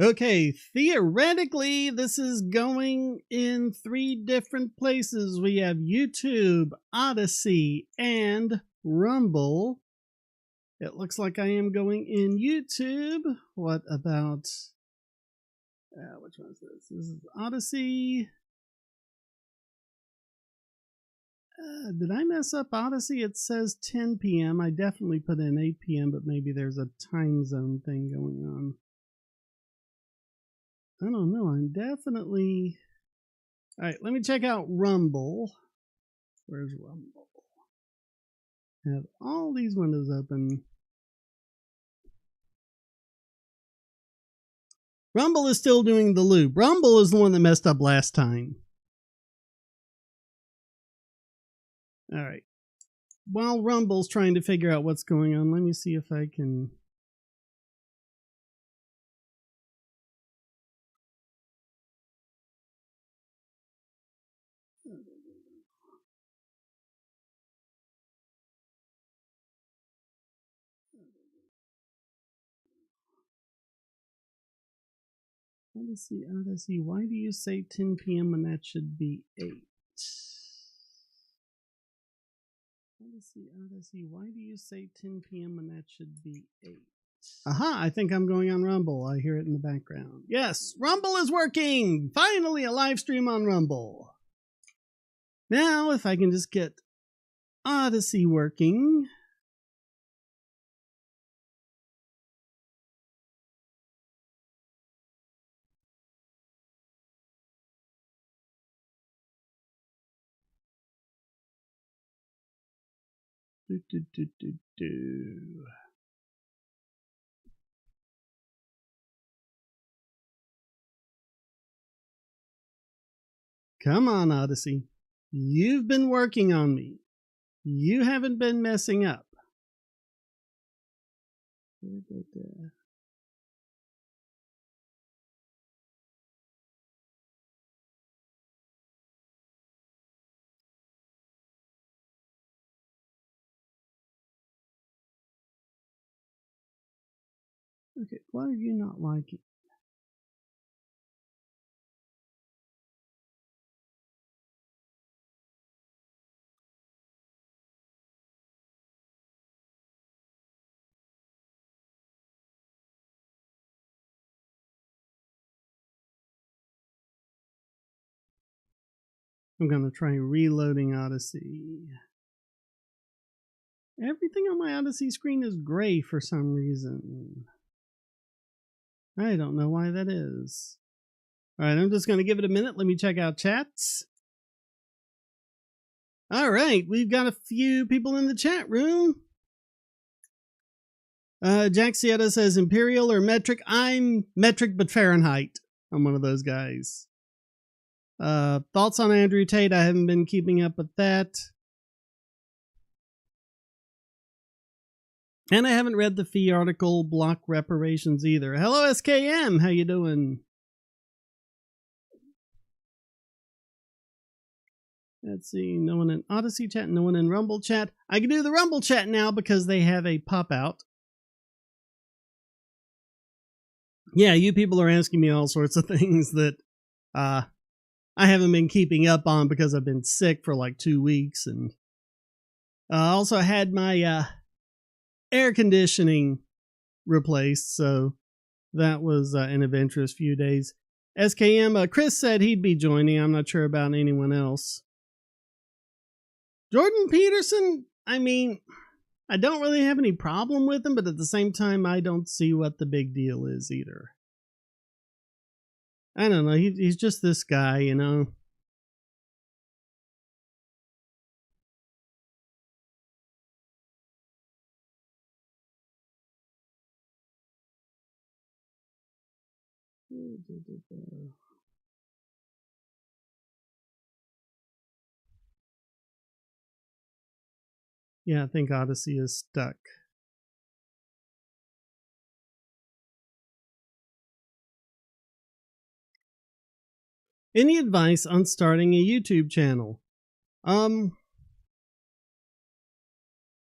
Okay, theoretically, this is going in 3 different places. We have YouTube, Odyssey, and Rumble. It looks like I am going in YouTube. What about... which one is this? This is Odyssey. Did I mess up Odyssey? It says 10 p.m. I definitely put in 8 p.m., but maybe there's a time zone thing going on. I don't know. I'm definitely... All right, let me check out Rumble. Where's Rumble? I have all these windows open. Rumble is still doing the loop. Rumble is the one that messed up last time. All right. While Rumble's trying to figure out what's going on, let me see if I can... Odyssey, why do you say 10 p.m. when that should be 8? Odyssey, why do you say 10 p.m. when that should be 8? Aha, I think I'm going on Rumble. I hear it in the background. Yes, Rumble is working! Finally, a live stream on Rumble. Now, if I can just get Odyssey working... Come on, Odyssey. You've been working on me. You haven't been messing up. Okay, why are you not liking? I'm going to try reloading Odyssey. Everything on my Odyssey screen is gray for some reason. I don't know why that is. All right, I'm just going to give it a minute. Let me check out chats. All right, we've got a few people in the chat room. Jack Sieta says imperial or metric. I'm metric, but Fahrenheit. I'm one of those guys. Thoughts on Andrew Tate? I haven't been keeping up with that. And I haven't read the fee article, block reparations either. Hello, SKM. How you doing? Let's see. No one in Odyssey chat, no one in Rumble chat. I can do the Rumble chat now because they have a pop-out. Yeah, you people are asking me all sorts of things that I haven't been keeping up on because I've been sick for like 2 weeks. And also had my air conditioning replaced, so that was an adventurous few days. SKM, Chris said he'd be joining. I'm not sure about anyone else. Jordan Peterson, I mean, I don't really have any problem with him, but at the same time, I don't see what the big deal is either. I don't know. He's just this guy, you know. Yeah, I think Odyssey is stuck. Any advice on starting a YouTube channel?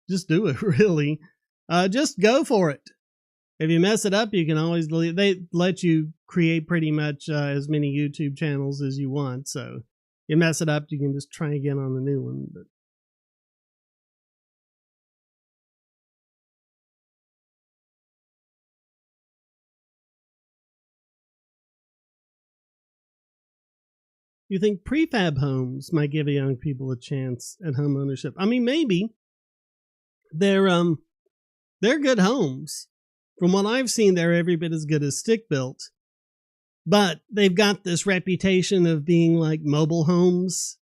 Just do it, really. Just go for it. If you mess it up, you can always delete. They let you create pretty much as many YouTube channels as you want. So you mess it up, you can just try again on the new one. But you think prefab homes might give young people a chance at home ownership? I mean, maybe they're good homes. From what I've seen, they're every bit as good as stick built, but they've got this reputation of being like mobile homes,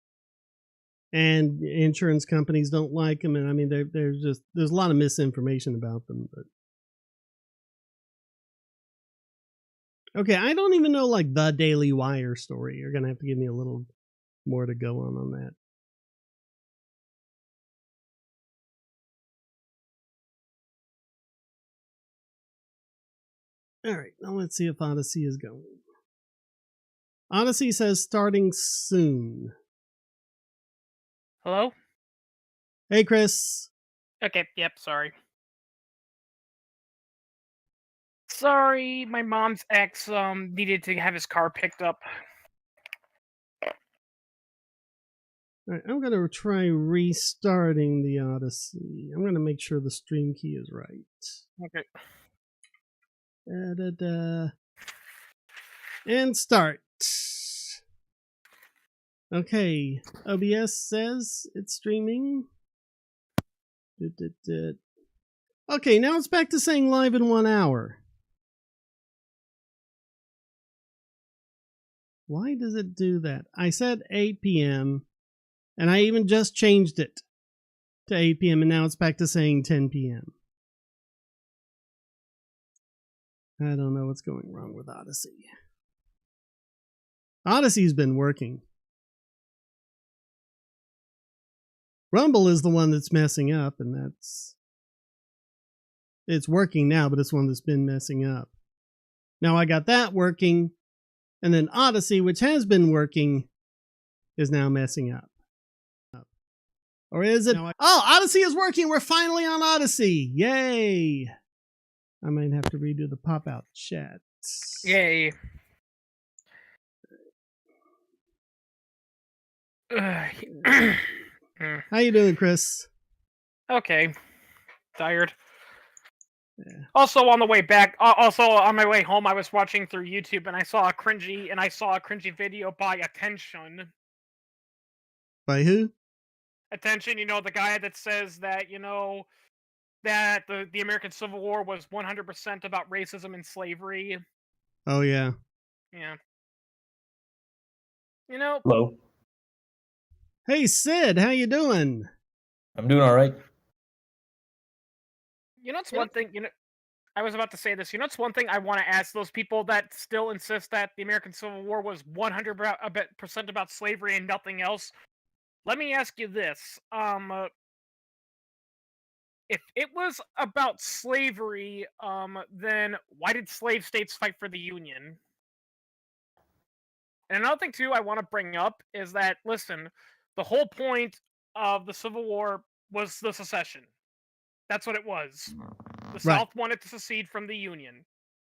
and insurance companies don't like them. And I mean, there's a lot of misinformation about them. But okay, I don't even know like the Daily Wire story. You're gonna have to give me a little more to go on that. All right, now let's see if Odyssey is going. Odyssey says starting soon. Hello? Hey, Chris. Okay, yep, sorry. Sorry, my mom's ex needed to have his car picked up. All right, I'm going to try restarting the Odyssey. I'm going to make sure the stream key is right. Okay. And start. Okay, OBS says it's streaming. Okay, now it's back to saying live in 1 hour. Why does it do that? I said 8 p.m. and I even just changed it to 8 p.m. and now it's back to saying 10 p.m. I don't know what's going wrong with Odyssey. Odyssey's been working. Rumble is the one that's messing up, and it's working now, but it's one that's been messing up. Now I got that working, and then Odyssey, which has been working, is now messing up. Or is it? Odyssey is working! We're finally on Odyssey! Yay! I might have to redo the pop-out chat. Yay. How you doing, Chris? Okay. Tired. Yeah. Also on the way back, also on my way home, I was watching through YouTube and I saw a cringy video by Attention. By who? Attention, the guy that says that, that the American Civil War was 100% about racism and slavery. Oh, yeah. Yeah. Hello. Hey, Sid, how you doing? I'm doing all right. It's one thing, I was about to say this. It's one thing I want to ask those people that still insist that the American Civil War was 100% about slavery and nothing else. Let me ask you this. If it was about slavery, then why did slave states fight for the Union? And another thing, too, I want to bring up is that, listen, the whole point of the Civil War was the secession. That's what it was. The South wanted to secede from the Union.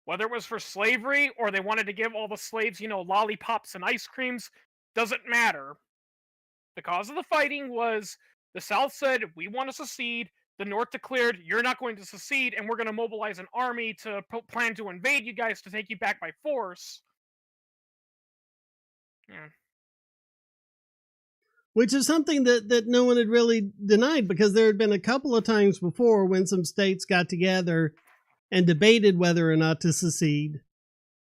Whether it was for slavery or they wanted to give all the slaves, lollipops and ice creams, doesn't matter. The cause of the fighting was the South said, we want to secede. The North declared, you're not going to secede, and we're going to mobilize an army to plan to invade you guys to take you back by force. Yeah. Which is something that no one had really denied, because there had been a couple of times before when some states got together and debated whether or not to secede.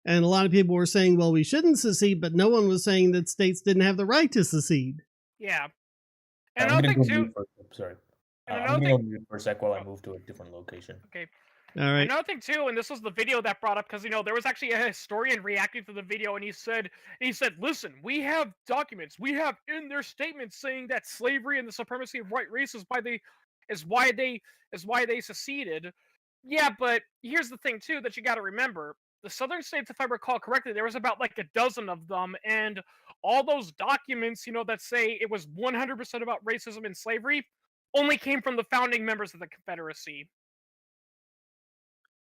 And a lot of people were saying, well, we shouldn't secede, but no one was saying that states didn't have the right to secede. Yeah. And I'm another going thing, too... Sorry. And I'm going to go mute for a sec while I move to a different location. Okay. All right. Another thing, too, and this was the video that brought up, because, there was actually a historian reacting to the video, and he said, listen, we have documents, we have in their statements saying that slavery and the supremacy of white race is why they seceded. Yeah, but here's the thing, too, that you got to remember. The southern states, if I recall correctly, there was about like a dozen of them, and all those documents, that say it was 100% about racism and slavery, only came from the founding members of the Confederacy.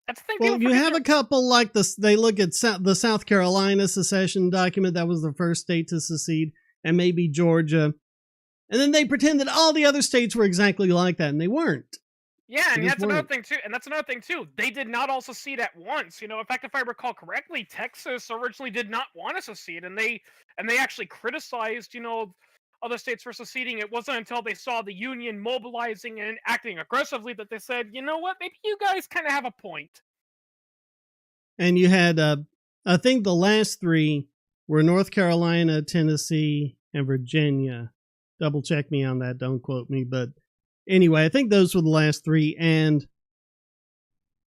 That's the thing. Well, people you forget have there- a couple like this. They look at the South Carolina secession document. That was the first state to secede, and maybe Georgia. And then they pretend that all the other states were exactly like that, and they weren't. Yeah, and They just that's another weren't. thing too. And that's another thing too. They did not all secede at once. You know, in fact, if I recall correctly, Texas originally did not want to secede, and they actually criticized, you know, other states for seceding. It wasn't until they saw the Union mobilizing and acting aggressively that they said, you know what, maybe you guys kind of have a point. And you had, I think the last three were North Carolina, Tennessee, and Virginia. Double check me on that. Don't quote me. But anyway, I think those were the last three. And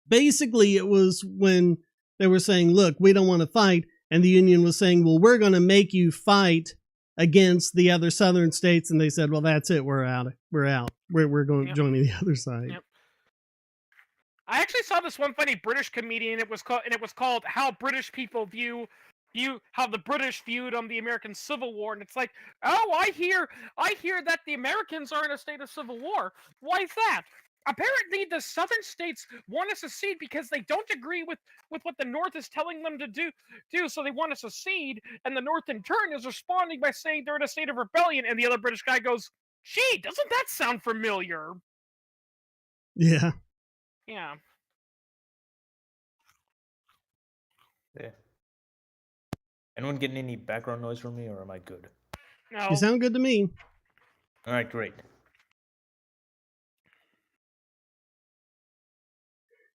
basically, it was when they were saying, look, we don't want to fight. And the Union was saying, well, we're going to make you fight against the other southern states. And they said, well, that's it. We're out. We're going joining the other side. Yep. I actually saw this one funny British comedian. It was called "How British People View How the British Viewed the American Civil War," and it's like, oh, I hear that the Americans are in a state of civil war. Why is that? Apparently, the southern states want to secede because they don't agree with what the North is telling them to do. So they want to secede, and the North in turn is responding by saying they're in a state of rebellion. And the other British guy goes, "Gee, doesn't that sound familiar?" Yeah. Yeah. Yeah. Anyone getting any background noise from me, or am I good? No. You sound good to me. All right, great.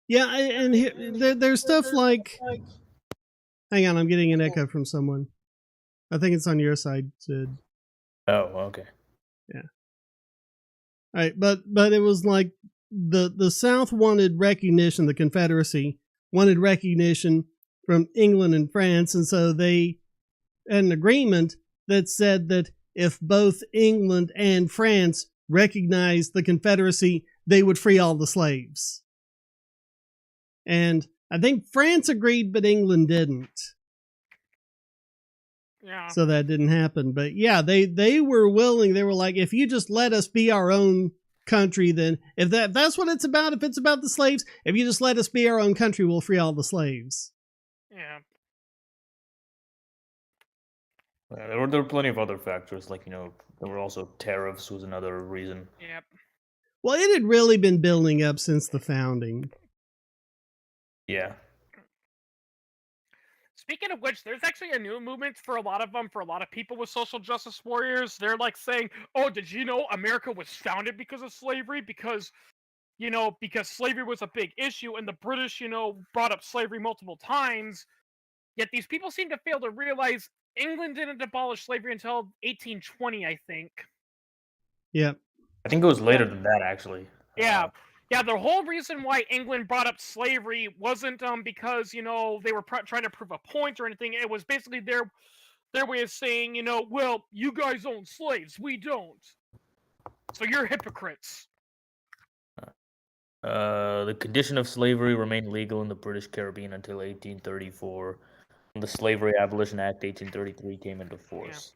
Yeah, and there's stuff like... Hang on, I'm getting an echo from someone. I think it's on your side, Sid. Oh, okay. Yeah. All right, but it was like the South wanted recognition, the Confederacy wanted recognition from England and France, and so they had an agreement that said that if both England and France recognized the Confederacy, they would free all the slaves. And I think France agreed, but England didn't. Yeah. So that didn't happen. But yeah, they were willing. They were like, if you just let us be our own country, then if that's what it's about, if it's about the slaves, if you just let us be our own country, we'll free all the slaves. Yeah. There were plenty of other factors, like, you know, there were also tariffs was another reason. Yep. Well, it had really been building up since the founding. Yeah. Speaking of which, there's actually a new movement for a lot of people with social justice warriors. They're like saying, oh, did you know America was founded because of slavery? Because slavery was a big issue, and the British, brought up slavery multiple times. Yet these people seem to fail to realize England didn't abolish slavery until 1820, I think. Yep. I think it was later than that, actually. Yeah. Yeah, the whole reason why England brought up slavery wasn't because, they were trying to prove a point or anything. It was basically their way of saying, well, you guys own slaves, we don't. So you're hypocrites. The condition of slavery remained legal in the British Caribbean until 1834. When the Slavery Abolition Act 1833 came into force.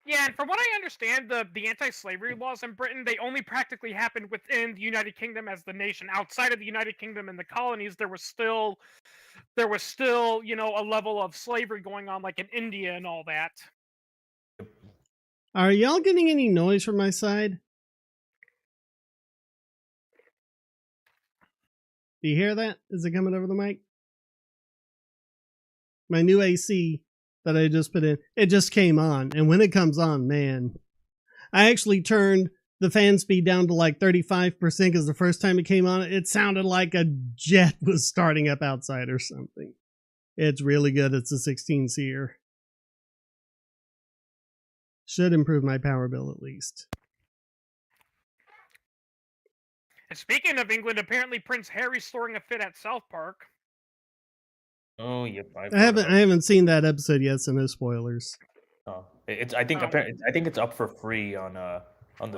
Yeah, and from what I understand, the anti-slavery laws in Britain, they only practically happened within the United Kingdom as the nation. Outside of the United Kingdom and the colonies, there was still, a level of slavery going on, like in India and all that. Are y'all getting any noise from my side? Do you hear that? Is it coming over the mic? My new AC that I just put in, it just came on. And when it comes on, man, I actually turned the fan speed down to like 35% because the first time it came on, it sounded like a jet was starting up outside or something. It's really good. It's a 16-seer. Should improve my power bill at least. And speaking of England, apparently Prince Harry's throwing a fit at South Park. Oh, yep. I haven't seen that episode yet, so no spoilers. Oh, I think it's up for free on the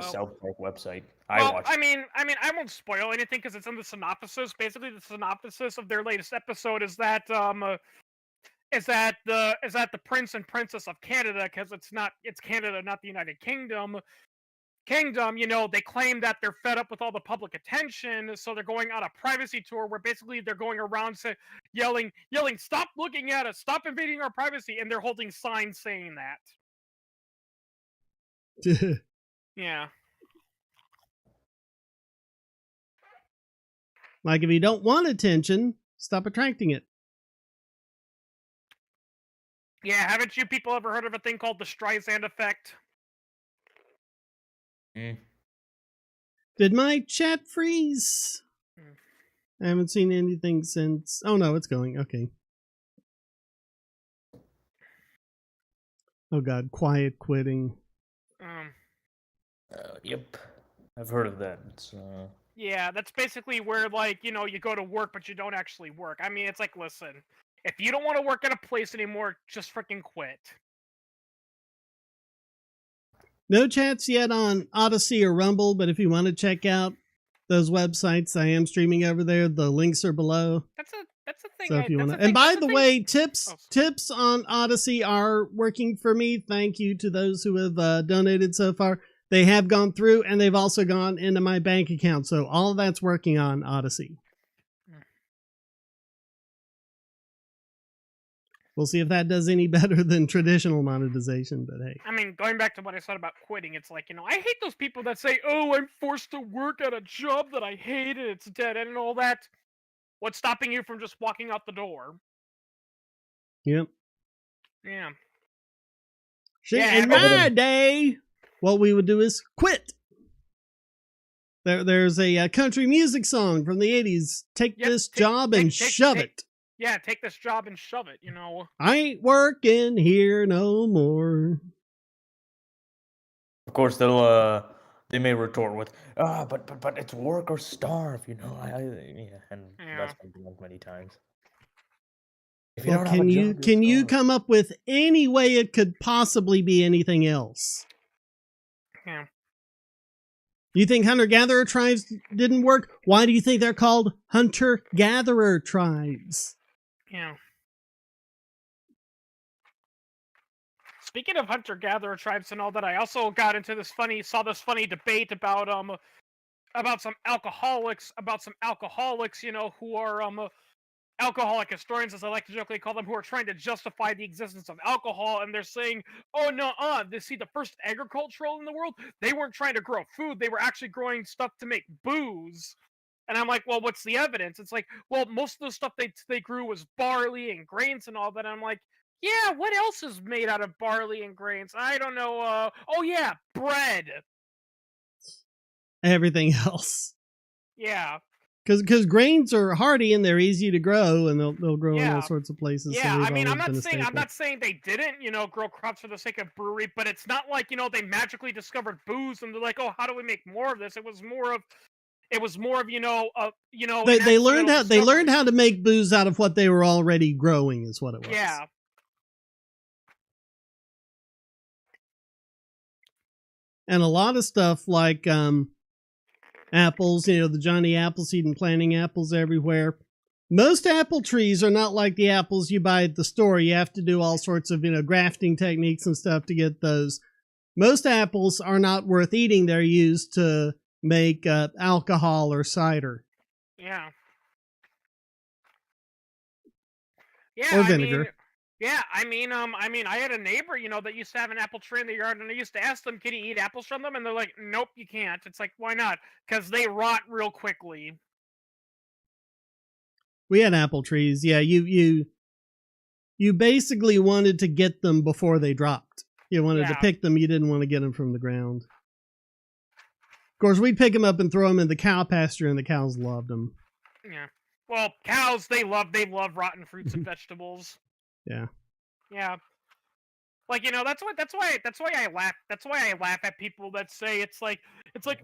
South Park website. I won't spoil anything because it's in the synopsis. Basically, the synopsis of their latest episode is that the Prince and Princess of Canada, because it's Canada, not the United Kingdom, Kingdom, you know, they claim that they're fed up with all the public attention, so they're going on a privacy tour where basically they're going around yelling, "Stop looking at us! Stop invading our privacy!" And they're holding signs saying that. Yeah. Like, if you don't want attention, stop attracting it. Yeah, haven't you people ever heard of a thing called the Streisand effect? Did my chat freeze? I haven't seen anything since. Oh no, it's going. Okay. Oh god, quiet quitting. Yep. I've heard of that. It's Yeah, that's basically where, like, you know, you go to work, but you don't actually work. I mean, it's like, listen, if you don't want to work at a place anymore, just freaking quit. No chats yet on Odyssey or Rumble, but if you want to check out those websites, I am streaming over there. The links are below. That's the thing. So if you want to, and by the way, tips on Odyssey are working for me. Thank you to those who have donated so far. They have gone through, and they've also gone into my bank account. So all of that's working on Odyssey. We'll see if that does any better than traditional monetization, but hey. I mean, going back to what I said about quitting, it's like, you know, I hate those people that say, "Oh, I'm forced to work at a job that I hate and it's dead end and all that." What's stopping you from just walking out the door? Yep. Yeah. In my day, what we would do is quit. There's a country music song from the 80s. Take this job and shove it. Yeah, take this job and shove it, you know. I ain't working here no more. Of course, they may retort with, but it's work or starve, you know. That's been done many times. If you well, don't can you come up with any way it could possibly be anything else? Yeah. You think hunter-gatherer tribes didn't work? Why do you think they're called hunter-gatherer tribes? Yeah. Speaking of hunter-gatherer tribes and all that, I also got into saw this funny debate about some alcoholics, you know, who are alcoholic historians, as I like to jokingly call them, who are trying to justify the existence of alcohol, and they're saying, "Oh no, see, the first agricultural in the world, they weren't trying to grow food; they were actually growing stuff to make booze." And I'm like, "Well, what's the evidence?" It's like, "Well, most of the stuff they grew was barley and grains and all that." And I'm like, "Yeah, what else is made out of barley and grains? I don't know. Oh yeah, bread. Everything else." Yeah. Because grains are hardy and they're easy to grow, and they'll grow in all sorts of places. Yeah, so I mean, I'm not saying they didn't, you know, grow crops for the sake of brewery, but it's not like, you know, they magically discovered booze and they're like, "Oh, how do we make more of this?" It was more of, you know, they learned how to make booze out of what they were already growing, is what it was. Yeah. And a lot of stuff like apples, you know, the Johnny Appleseed and planting apples everywhere. Most apple trees are not like the apples you buy at the store. You have to do all sorts of, you know, grafting techniques and stuff to get those. Most apples are not worth eating. They're used to make alcohol or cider. Yeah. Yeah, or vinegar. I mean, I had a neighbor, you know, that used to have an apple tree in the yard, and I used to ask them, "Can you eat apples from them?" And they're like, "Nope, you can't." It's like, why not? Because they rot real quickly. We had apple trees. Yeah, you basically wanted to get them before they dropped. You wanted to pick them. You didn't want to get them from the ground. Of course, we'd pick them up and throw them in the cow pasture, and the cows loved them. Yeah. Well, cows, they love rotten fruits and vegetables. Yeah. Yeah. Like, you know, that's why I laugh. That's why I laugh at people that say it's like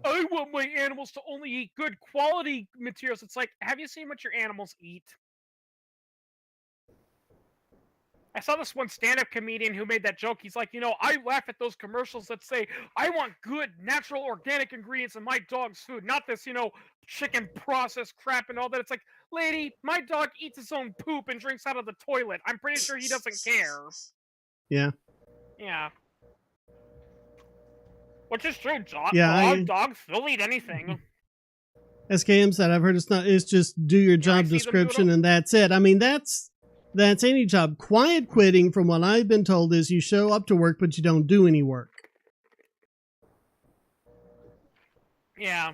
I want my animals to only eat good quality materials. It's like, have you seen what your animals eat? I saw this one stand-up comedian who made that joke. He's like, you know, I laugh at those commercials that say, "I want good, natural, organic ingredients in my dog's food, not this, you know, chicken processed crap and all that." It's like, lady, my dog eats his own poop and drinks out of the toilet. I'm pretty sure he doesn't care. Yeah. Yeah. Which is true. Yeah, Dogs, they'll eat anything. SKM said, I've heard it's just do your job description and that's it. I mean, that's any job. Quiet quitting, from what I've been told, is you show up to work, but you don't do any work. Yeah.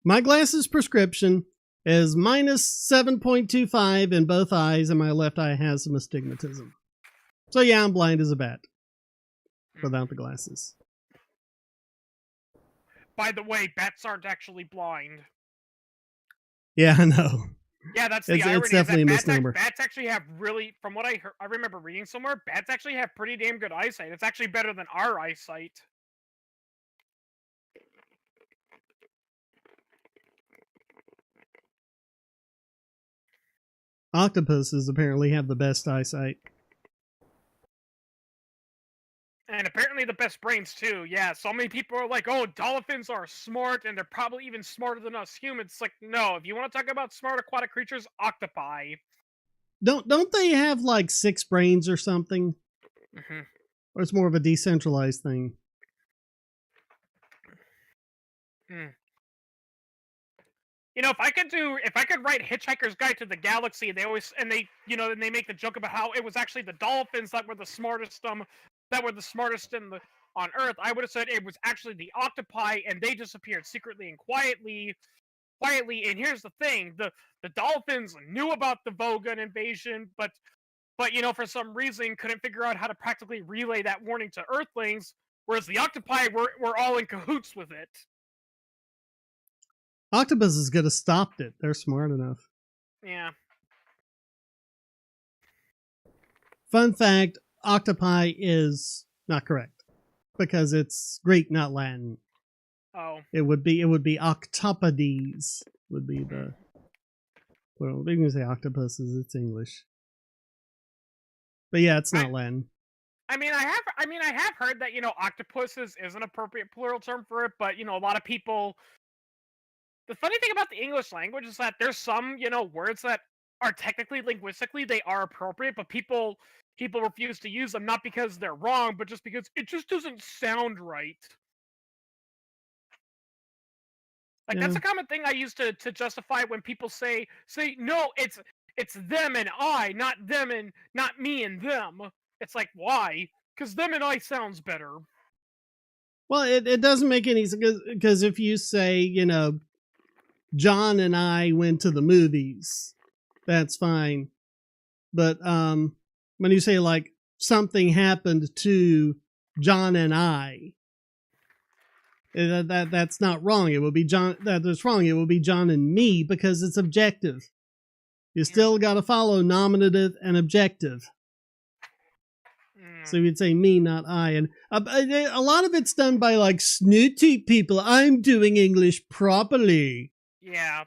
My glasses prescription is minus 7.25 in both eyes, and my left eye has some astigmatism. So yeah, I'm blind as a bat without the glasses. By the way, bats aren't actually blind. Yeah, I know. Yeah, that's the irony. It's definitely a misnomer. Bats actually have really, from what I heard, I remember reading somewhere, bats actually have pretty damn good eyesight. It's actually better than our eyesight. Octopuses apparently have the best eyesight. And apparently the best brains too. Yeah, so many people are like, oh, dolphins are smart and they're probably even smarter than us humans. It's like, no, if you want to talk about smart aquatic creatures, octopi. Don't they have like 6 brains or something? Mm-hmm. Or it's more of a decentralized thing? You know, if I could write Hitchhiker's Guide to the Galaxy, they make the joke about how it was actually the dolphins that were the smartest on Earth. I would have said it was actually the octopi, and they disappeared secretly and quietly. And here's the thing: the dolphins knew about the Vogon invasion, but for some reason couldn't figure out how to practically relay that warning to Earthlings. Whereas the octopi were all in cahoots with it. Octopuses could have stopped it. They're smart enough. Yeah. Fun fact, octopi is not correct because it's Greek, not Latin. Oh. It would be octopodes would be the well, we can say octopuses, it's English. But yeah, it's not Latin. I mean, I have heard that, octopuses is an appropriate plural term for it, but a lot of people. The funny thing about the English language is that there's some, words that are technically linguistically they are appropriate, but people refuse to use them not because they're wrong, but just because it just doesn't sound right. Like that's a common thing I use to justify when people say no, it's them and I, not them and not me and them. It's like, why? Because them and I sounds better. Well, it doesn't make any sense because if you say, John and I went to the movies, that's fine. But when you say like something happened to John and I, that's not wrong. It will be John. That's wrong. It will be John and me because it's objective. You still got to follow nominative and objective. So you'd say me, not I. And a lot of it's done by like snooty people. I'm doing English properly. Yeah.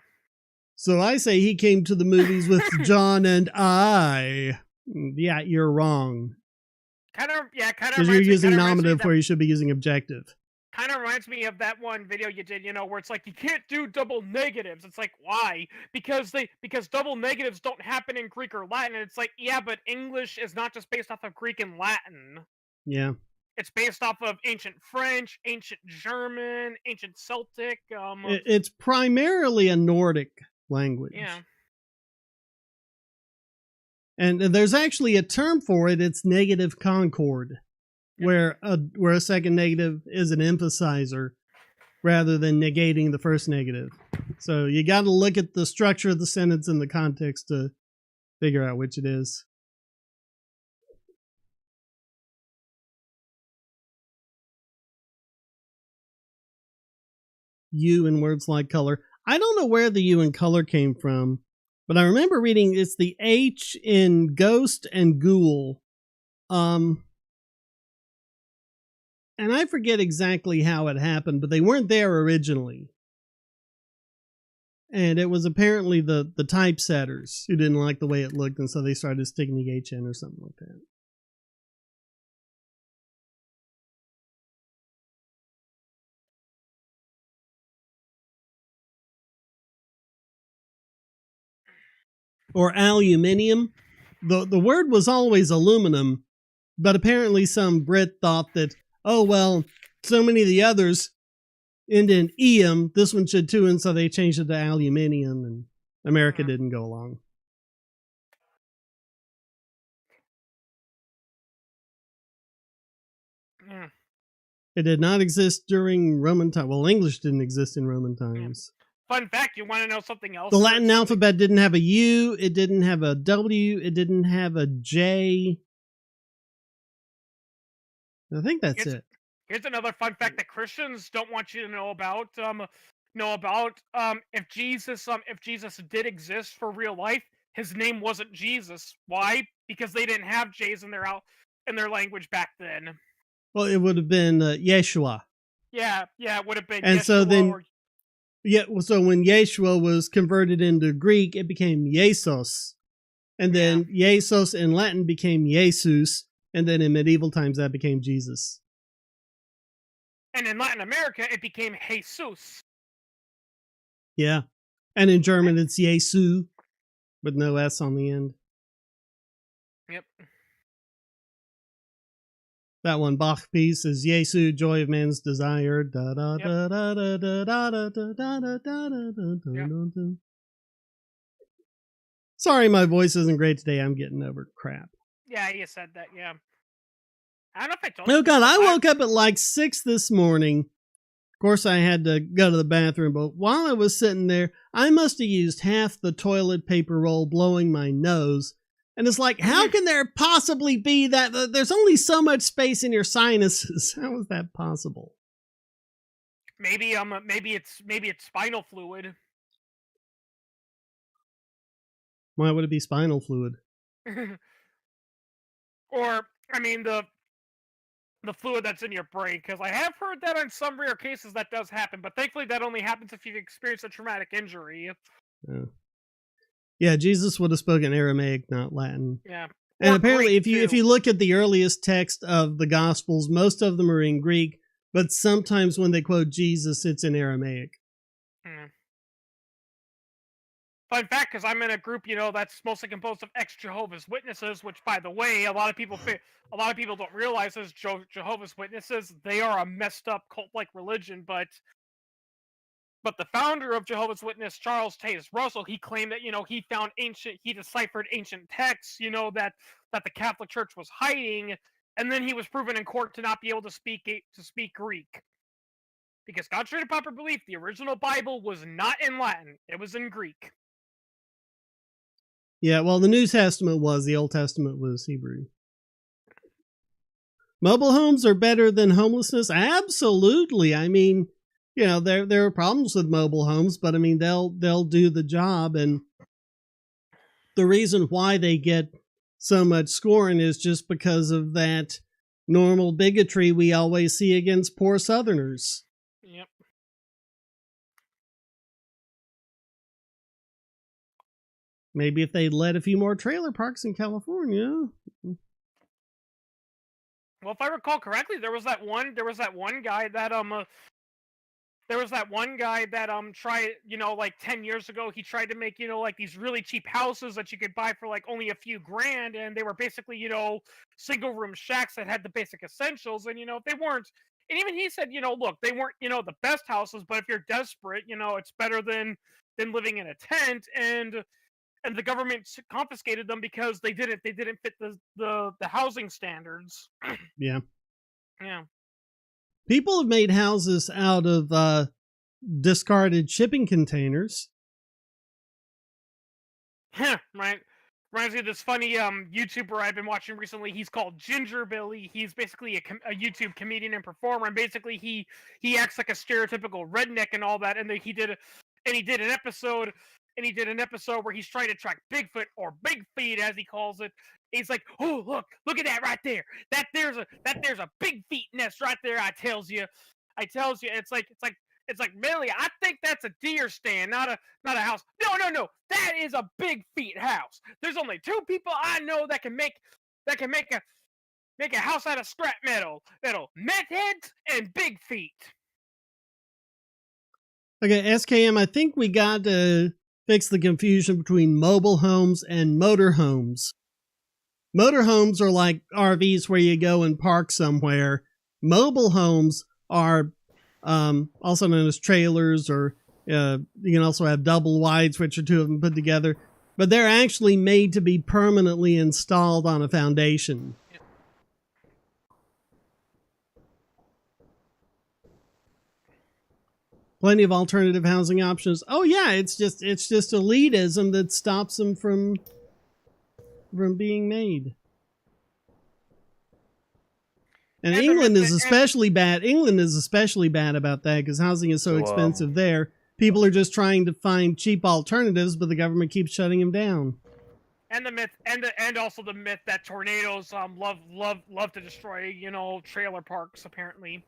So I say he came to the movies with John and I. Yeah, you're wrong. Kind of. Because you're using nominative where you should be using objective. Kind of reminds me of that one video you did, where it's like you can't do double negatives. It's like, why? Because double negatives don't happen in Greek or Latin. And it's like, yeah, but English is not just based off of Greek and Latin. Yeah. It's based off of ancient French, ancient German, ancient Celtic. It's primarily a Nordic language. Yeah. And there's actually a term for it. It's negative concord. Where a second negative is an emphasizer rather than negating the first negative. So you got to look at the structure of the sentence and the context to figure out which it is. U in words like color. I don't know where the U in color came from, but I remember reading it's the H in ghost and ghoul. And I forget exactly how it happened, but they weren't there originally. And it was apparently the typesetters who didn't like the way it looked, and so they started sticking the H in or something like that. Or aluminium. The word was always aluminum, but apparently some Brit thought that, oh, well, so many of the others end in ium. This one should too, and so they changed it to aluminium, and America didn't go along. It did not exist during Roman time. Well, English didn't exist in Roman times. Fun fact, you want to know something else? The Latin alphabet didn't have a U, it didn't have a W, it didn't have a J. I think that's it. Here's another fun fact that Christians don't want you to know about. If Jesus did exist for real life, his name wasn't Jesus. Why? Because they didn't have J's in their language back then. Well, it would have been Yeshua. Yeah, it would have been. And Yeshua so then, so when Yeshua was converted into Greek, it became Jesus. And then Jesus in Latin became Jesus. And then in medieval times, that became Jesus. And in Latin America, it became Jesus. Yeah. And in German, it's Jesu, with no S on the end. Yep. That one Bach piece is Jesu, joy of man's desire. Da da da da da da da da da da da da. Sorry, my voice isn't great today. I'm getting over crap. Yeah, you said that. Yeah. I don't know if I told you. Oh God, I woke up at like 6 this morning. Of course, I had to go to the bathroom, but while I was sitting there, I must have used half the toilet paper roll blowing my nose. And it's like, how can there possibly be that? There's only so much space in your sinuses. How is that possible? Maybe it's spinal fluid. Why would it be spinal fluid? Or, I mean, the fluid that's in your brain, because I have heard that on some rare cases that does happen, but thankfully that only happens if you've experienced a traumatic injury. Yeah, Jesus would have spoken Aramaic, not Latin. Yeah. And apparently, if you look at the earliest text of the Gospels, most of them are in Greek, but sometimes when they quote Jesus, it's in Aramaic. Fun fact, because I'm in a group, that's mostly composed of ex-Jehovah's Witnesses, which, by the way, a lot of people don't realize is Jehovah's Witnesses. They are a messed up cult-like religion, but the founder of Jehovah's Witness, Charles Taze Russell, he claimed that, he deciphered ancient texts, that the Catholic Church was hiding, and then he was proven in court to not be able to speak Greek. Because contrary to popular belief, the original Bible was not in Latin, it was in Greek. Yeah, well, the New Testament was, the Old Testament was Hebrew. Mobile homes are better than homelessness? Absolutely. I mean, there are problems with mobile homes, but I mean, they'll do the job. And the reason why they get so much scorn is just because of that normal bigotry we always see against poor Southerners. Yep. Maybe if they let a few more trailer parks in California. Well, if I recall correctly, there was that one guy that tried, like 10 years ago, he tried to make, like these really cheap houses that you could buy for like only a few grand, and they were basically, single room shacks that had the basic essentials, and they weren't, and even he said, look, they weren't, the best houses, but if you're desperate, it's better than living in a tent, and the government confiscated them because they didn't fit the housing standards. Yeah. Yeah. People have made houses out of discarded shipping containers. Right. Reminds me of this funny YouTuber I've been watching recently. He's called Ginger Billy. He's basically a YouTube comedian and performer, and basically he acts like a stereotypical redneck and all that. And then he did an episode. And he did an episode where he's trying to track Bigfoot, or Big Feet as he calls it. He's like, "Oh, look at that right there. There's a big feet nest right there. I tells you, it's like Billy, I think that's a deer stand, not a house. No, that is a Big Feet house. There's only two people I know that can make a house out of scrap metal. Meth heads and Big Feet." Okay, SKM, I think we got to fix the confusion between mobile homes and motorhomes. Motorhomes are like RVs where you go and park somewhere. Mobile homes are also known as trailers, or you can also have double wides, which are two of them put together. But they're actually made to be permanently installed on a foundation. Plenty of alternative housing options. Oh yeah, it's just elitism that stops them from being made. And England is especially bad. England is especially bad about that because housing is so expensive there. People are just trying to find cheap alternatives, but the government keeps shutting them down. And the myth, and also the myth that tornadoes love to destroy, trailer parks. Apparently.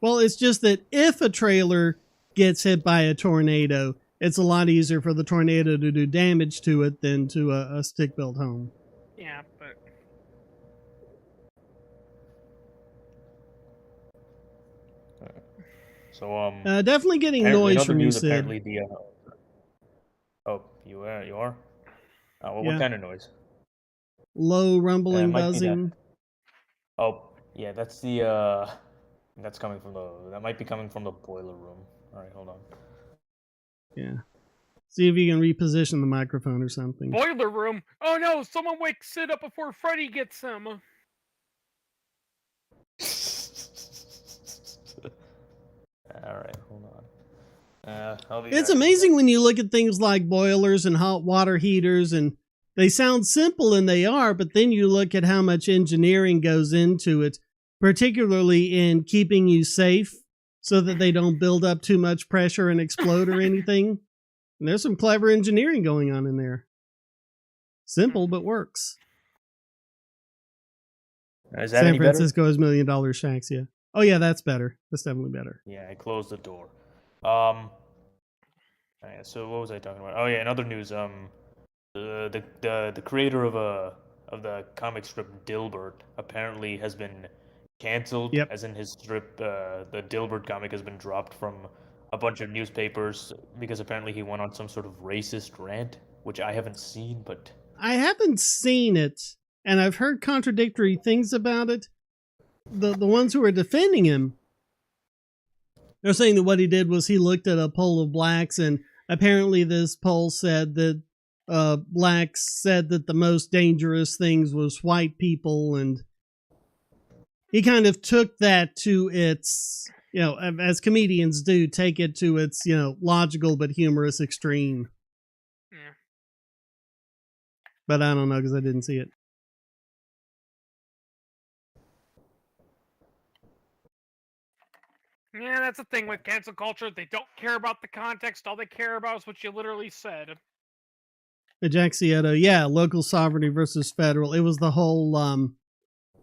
Well, it's just that if a trailer gets hit by a tornado, it's a lot easier for the tornado to do damage to it than to a stick-built home. Yeah, but. So definitely getting noise from you, Sid. Apparently the oh, you are. What kind of noise? Low rumbling, buzzing. Oh, yeah, that's the that might be coming from the boiler room. All right, hold on. Yeah. See if you can reposition the microphone or something. Boiler room? Oh no, someone wake Sid up before Freddy gets him. Alright, hold on. It's amazing when you look at things like boilers and hot water heaters, and they sound simple, and they are, but then you look at how much engineering goes into it, particularly in keeping you safe so that they don't build up too much pressure and explode or anything. And there's some clever engineering going on in there. Simple, but works. Is that San any Francisco's better? $1 Million Shacks, yeah. Oh yeah, that's better. That's definitely better. Yeah, I closed the door. So what was I talking about? Oh yeah, in other news, the creator of the comic strip Dilbert apparently has been canceled. Yep. As in his strip, the Dilbert comic has been dropped from a bunch of newspapers because apparently he went on some sort of racist rant, which I haven't seen, but I haven't seen it, and I've heard contradictory things about it. The ones who are defending him, they're saying that what he did was he looked at a poll of blacks, and apparently this poll said that blacks said that the most dangerous things was white people, and he kind of took that to its, as comedians do, take it to its, logical but humorous extreme. Yeah. But I don't know because I didn't see it. Yeah, that's the thing with cancel culture. They don't care about the context. All they care about is what you literally said. Jack Cieto, yeah, local sovereignty versus federal. It was the whole,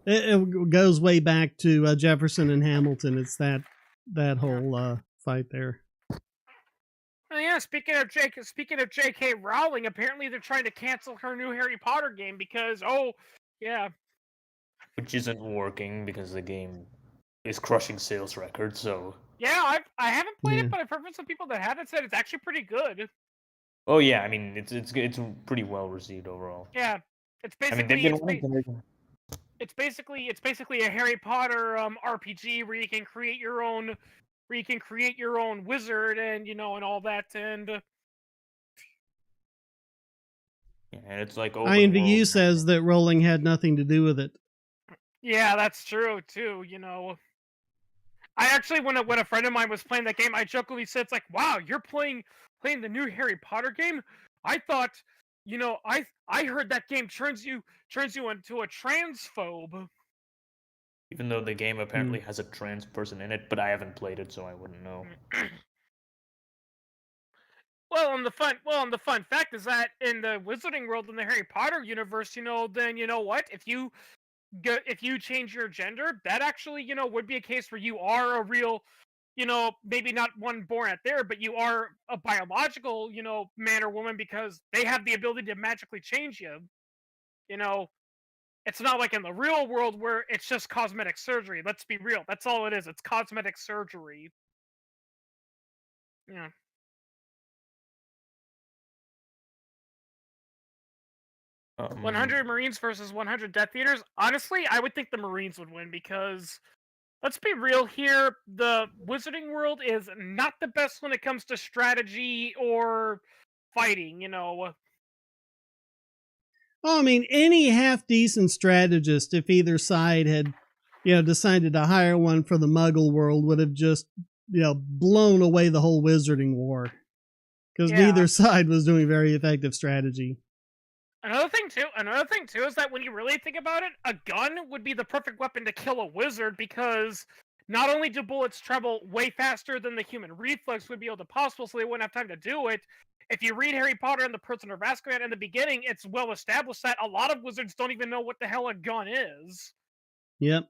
it goes way back to Jefferson and Hamilton. It's that whole fight there. Oh, yeah, speaking of J.K. Rowling, apparently they're trying to cancel her new Harry Potter game because, which isn't working because the game is crushing sales records. So yeah, I haven't played it, but I've heard from some people that have it said it's actually pretty good. Oh yeah, I mean it's pretty well received overall. Yeah, it's basically. I mean, they've been it's basically a Harry Potter RPG where you can create your own wizard and and all that and. Yeah, and it's like INVU says that Rowling had nothing to do with it. Yeah, that's true too. I actually, when a friend of mine was playing that game, I jokingly said, "It's like, wow, you're playing the new Harry Potter game." I thought, I heard that game turns you into a transphobe. Even though the game apparently has a trans person in it, but I haven't played it, so I wouldn't know. Well, and the fun fact is that in the Wizarding world, in the Harry Potter universe, then you know what? If you change your gender, that actually, would be a case where you are a real, maybe not one born out there, but you are a biological, man or woman because they have the ability to magically change you. It's not like in the real world where it's just cosmetic surgery. Let's be real. That's all it is. It's cosmetic surgery. Yeah. 100 Marines versus 100 Death Eaters. Honestly, I would think the Marines would win because let's be real here. The Wizarding world is not the best when it comes to strategy or fighting. Oh, I mean, any half decent strategist, if either side had, decided to hire one for the Muggle world, would have just, blown away the whole Wizarding war. Because neither side was doing very effective strategy. Another thing too is that when you really think about it, a gun would be the perfect weapon to kill a wizard, because not only do bullets travel way faster than the human reflex would be able to possible, so they wouldn't have time to do it. If you read Harry Potter and the Prisoner of Azkaban in the beginning, it's well established that a lot of wizards don't even know what the hell a gun is. Yep.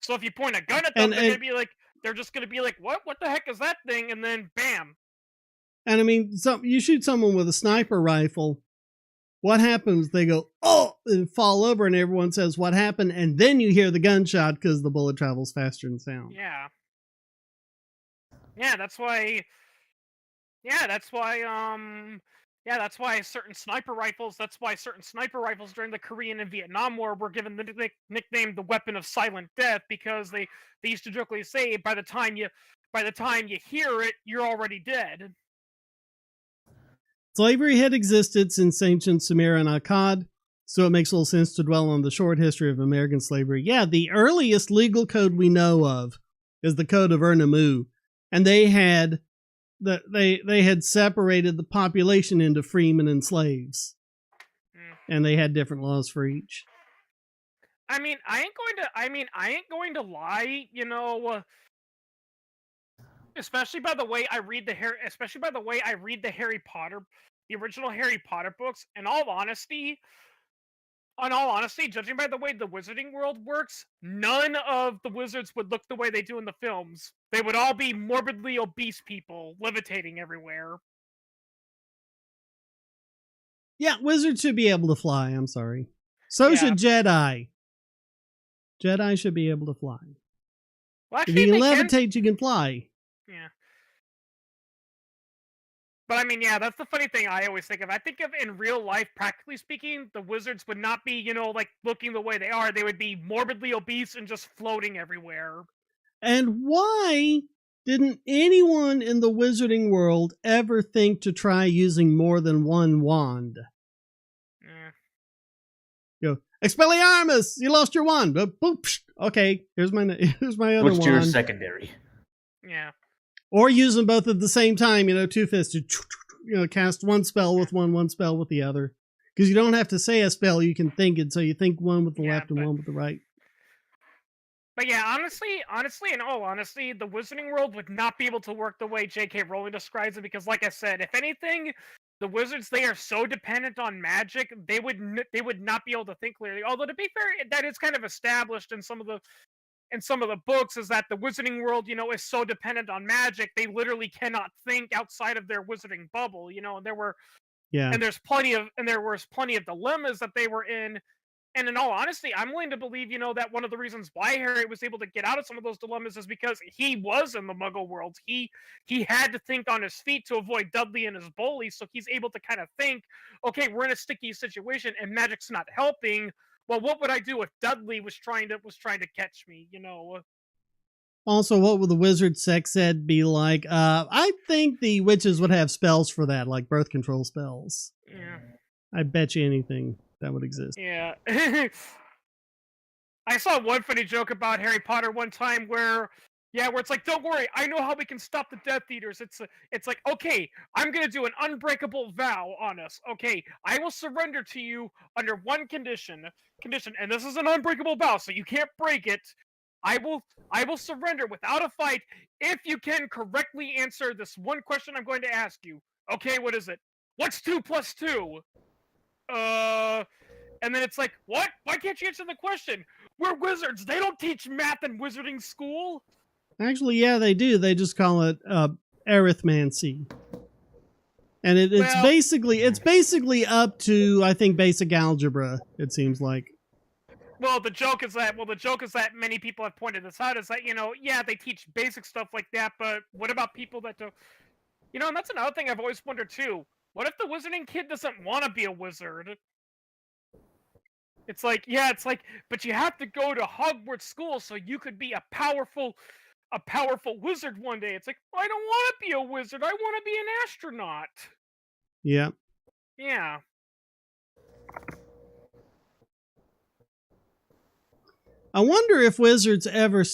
So if you point a gun at them, they're just gonna be like, "What? What the heck is that thing?" And then, bam. And I mean, you shoot someone with a sniper rifle. What happens? They go, oh, and fall over, and everyone says, what happened? And then you hear the gunshot because the bullet travels faster than sound. Yeah. Yeah, that's why certain sniper rifles during the Korean and Vietnam War were given the nickname the weapon of silent death, because they used to jokingly say by the time you hear it, you're already dead. Slavery had existed since ancient Sumer and Akkad, so it makes little sense to dwell on the short history of American slavery. Yeah, the earliest legal code we know of is the Code of Ernamu, and they had separated the population into freemen and slaves, and they had different laws for each. I mean, I ain't going to lie, especially by the way I read the Harry Potter, the original Harry Potter books. In all honesty, judging by the way the Wizarding world works, none of the wizards would look the way they do in the films. They would all be morbidly obese people levitating everywhere. Yeah, wizards should be able to fly. I'm sorry. So should Jedi. Jedi should be able to fly. Well, actually, if you can levitate, you can fly. Yeah. But I mean, yeah, that's the funny thing I always think of. I think of in real life, practically speaking, the wizards would not be, like looking the way they are. They would be morbidly obese and just floating everywhere. And why didn't anyone in the wizarding world ever think to try using more than one wand? Go, Expelliarmus! You lost your wand. Okay, here's my other wand. What's your secondary? Yeah. Or use them both at the same time, two-fisted. Cast one spell with one spell with the other. Because you don't have to say a spell, you can think it, so you think one with the left and one with the right. But yeah, honestly, in all honesty, the Wizarding world would not be able to work the way J.K. Rowling describes it, because like I said, if anything, the wizards, they are so dependent on magic, they would not be able to think clearly. Although, to be fair, that is kind of established in some of the books, is that the Wizarding world, is so dependent on magic, they literally cannot think outside of their wizarding bubble, and there was plenty of dilemmas that they were in. And in all honesty, I'm willing to believe, that one of the reasons why Harry was able to get out of some of those dilemmas is because he was in the Muggle world. He had to think on his feet to avoid Dudley and his bullies, so he's able to kind of think, okay, we're in a sticky situation and magic's not helping. Well, what would I do if Dudley was trying to catch me? Also, what would the wizard sex ed be like? I think the witches would have spells for that, like birth control spells. Yeah. I bet you anything that would exist. Yeah. I saw one funny joke about Harry Potter one time where it's like, don't worry, I know how we can stop the Death Eaters. It's like, okay, I'm gonna do an unbreakable vow on us. Okay, I will surrender to you under one condition, and this is an unbreakable vow, so you can't break it. I will surrender without a fight if you can correctly answer this one question I'm going to ask you. Okay, what is it? What's 2 plus 2? And then it's like, what? Why can't you answer the question? We're wizards. They don't teach math in wizarding school. Actually, yeah, they do. They just call it arithmancy. And it's basically up to, I think, basic algebra, it seems like. Well, the joke is that many people have pointed this out, is that, they teach basic stuff like that, but what about people that don't? And that's another thing I've always wondered too. What if the wizarding kid doesn't want to be a wizard? It's like, yeah, it's like, but you have to go to Hogwarts school so you could be a powerful wizard one day. It's like, well, I don't want to be a wizard. I want to be an astronaut. Yeah. Yeah. I wonder if wizards ever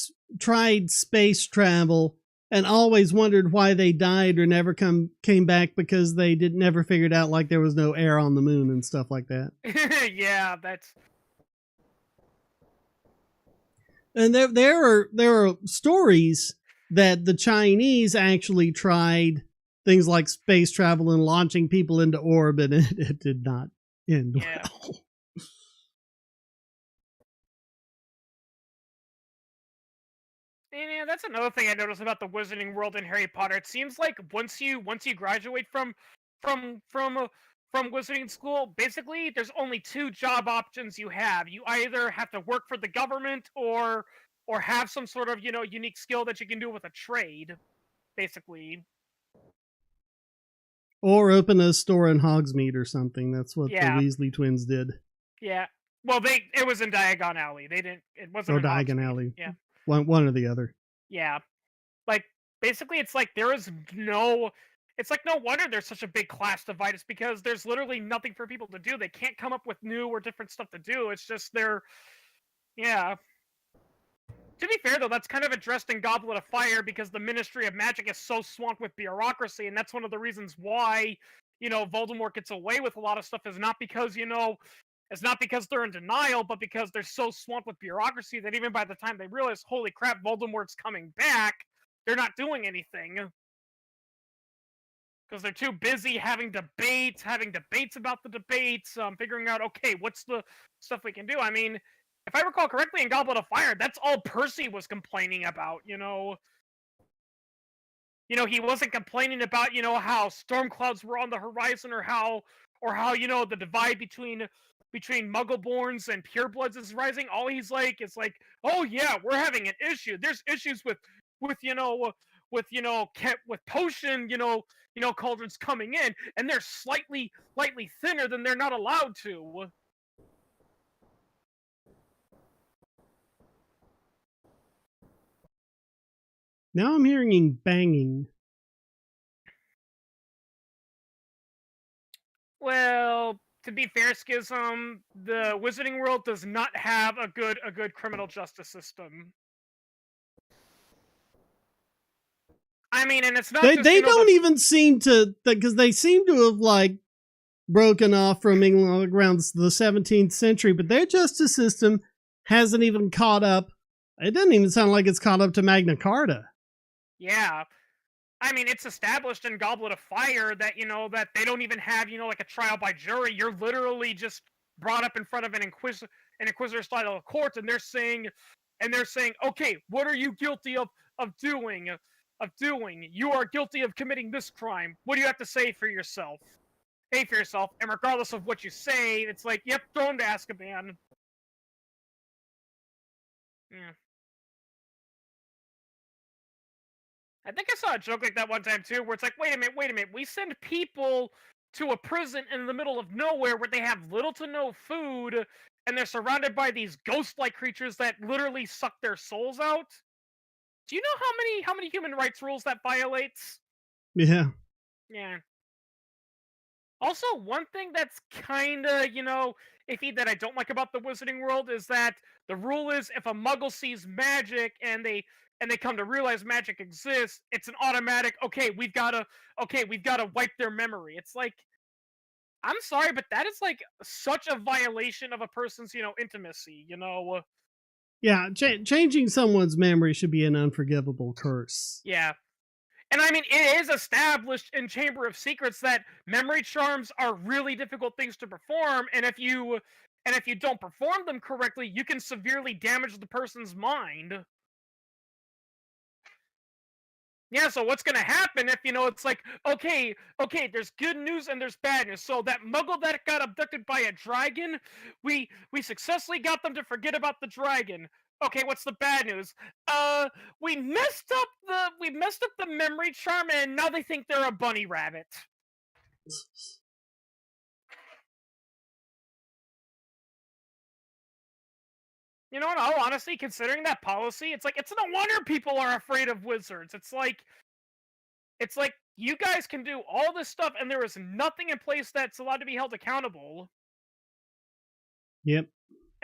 tried space travel and always wondered why they died or never came back because they never figured out like there was no air on the moon and stuff like that. Yeah, that's. And there are stories that the Chinese actually tried things like space travel and launching people into orbit, and it did not end well. And yeah, that's another thing I noticed about the Wizarding World in Harry Potter. It seems like once you graduate from Wizarding School, basically there's only two job options you have. You either have to work for the government or have some sort of unique skill that you can do with a trade, basically. Or open a store in Hogsmeade or something. That's what the Yeah. Weasley twins did. Yeah. Well, it was in Diagon Alley. They didn't. It wasn't. Or in Diagon Hogsmeade. Alley. Yeah. One or the other. Yeah. Like basically, it's like there is no. It's like no wonder there's such a big class divide. It's because there's literally nothing for people to do. They can't come up with new or different stuff to do. It's just they're. Yeah. To be fair, though, that's kind of addressed in Goblet of Fire because the Ministry of Magic is so swamped with bureaucracy, and that's one of the reasons why, Voldemort gets away with a lot of stuff is not because, it's not because they're in denial, but because they're so swamped with bureaucracy that even by the time they realize, holy crap, Voldemort's coming back, they're not doing anything. Because they're too busy having debates about the debates, figuring out, okay, what's the stuff we can do? I mean, if I recall correctly, in Goblet of Fire, that's all Percy was complaining about, he wasn't complaining about, how storm clouds were on the horizon or how the divide between Muggleborns and purebloods is rising. All he's like is like, oh yeah, we're having an issue. There's issues with potion, cauldrons coming in, and they're slightly thinner than they're not allowed to. Now I'm hearing banging. Well, to be fair, Schism, the Wizarding World does not have a good criminal justice system. I mean, and it's not. They don't even seem to, because they seem to have like broken off from England around the 17th century, but their justice system hasn't even caught up. It doesn't even sound like it's caught up to Magna Carta. Yeah. I mean, it's established in Goblet of Fire that, that they don't even have, like a trial by jury. You're literally just brought up in front of an inquisitor-style court, and they're saying, okay, what are you guilty of doing? You are guilty of committing this crime. What do you have to say for yourself? And regardless of what you say, it's like, yep, throw him to Azkaban. Yeah. I think I saw a joke like that one time too, where it's like, wait a minute, we send people to a prison in the middle of nowhere where they have little to no food, and they're surrounded by these ghost-like creatures that literally suck their souls out. Do you know how many human rights rules that violates? Yeah. Yeah. Also, one thing that's kinda, iffy that I don't like about the Wizarding World is that the rule is if a Muggle sees magic and they come to realize magic exists, it's an automatic, okay, we've gotta wipe their memory. It's like, I'm sorry, but that is like such a violation of a person's, intimacy, Yeah, changing someone's memory should be an unforgivable curse. Yeah. And I mean, it is established in Chamber of Secrets that memory charms are really difficult things to perform, and if you don't perform them correctly, you can severely damage the person's mind. Yeah, so what's gonna happen if, it's like, okay, there's good news and there's bad news. So that muggle that got abducted by a dragon, we successfully got them to forget about the dragon. Okay, what's the bad news? We messed up the memory charm, and now they think they're a bunny rabbit. You know, in all honesty, considering that policy, it's like, it's no wonder people are afraid of wizards. It's like you guys can do all this stuff, and there is nothing in place that's allowed to be held accountable. Yep.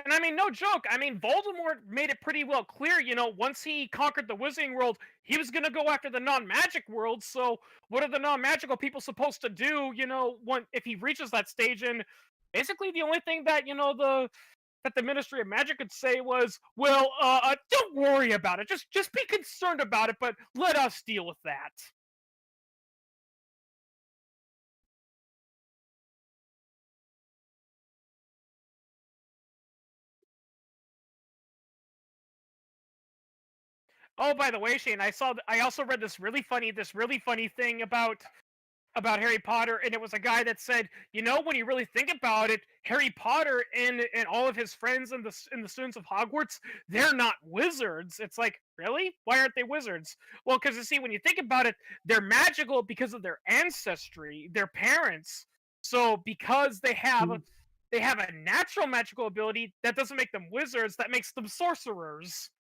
And I mean, no joke. I mean, Voldemort made it pretty well clear, you know, once he conquered the Wizarding World, he was going to go after the non-magic world. So, what are the non-magical people supposed to do, you know, if he reaches that stage? And basically, the only thing that, you know, that the Ministry of Magic could say was, well, don't worry about it. Just be concerned about it, but let us deal with that. Oh, by the way, Shane, I also read this really funny thing about Harry Potter, and it was a guy that said, you know, when you really think about it, Harry Potter and all of his friends and the students of Hogwarts, they're not wizards. It's like, really? Why aren't they wizards? Well, because you see, when you think about it, they're magical because of their ancestry, their parents. So because they have a natural magical ability, that doesn't make them wizards. That makes them sorcerers.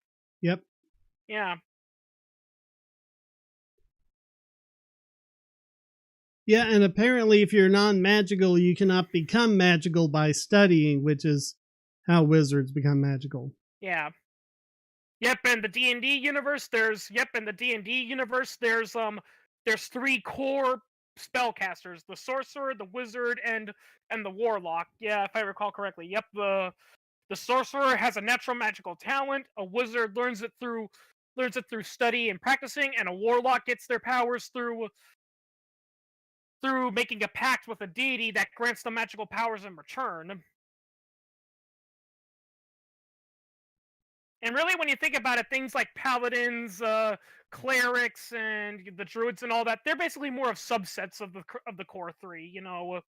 Yep. Yeah. Yeah, and apparently if you're non-magical, you cannot become magical by studying, which is how wizards become magical. Yeah. Yep, in the D&D universe, there's three core spellcasters: the sorcerer, the wizard, and the warlock. Yeah, if I recall correctly. Yep, the sorcerer has a natural magical talent, a wizard learns it through study and practicing, and a warlock gets their powers through making a pact with a deity that grants them magical powers in return. And really, when you think about it, things like paladins, clerics, and the druids and all that, they're basically more of subsets of the core three, you know.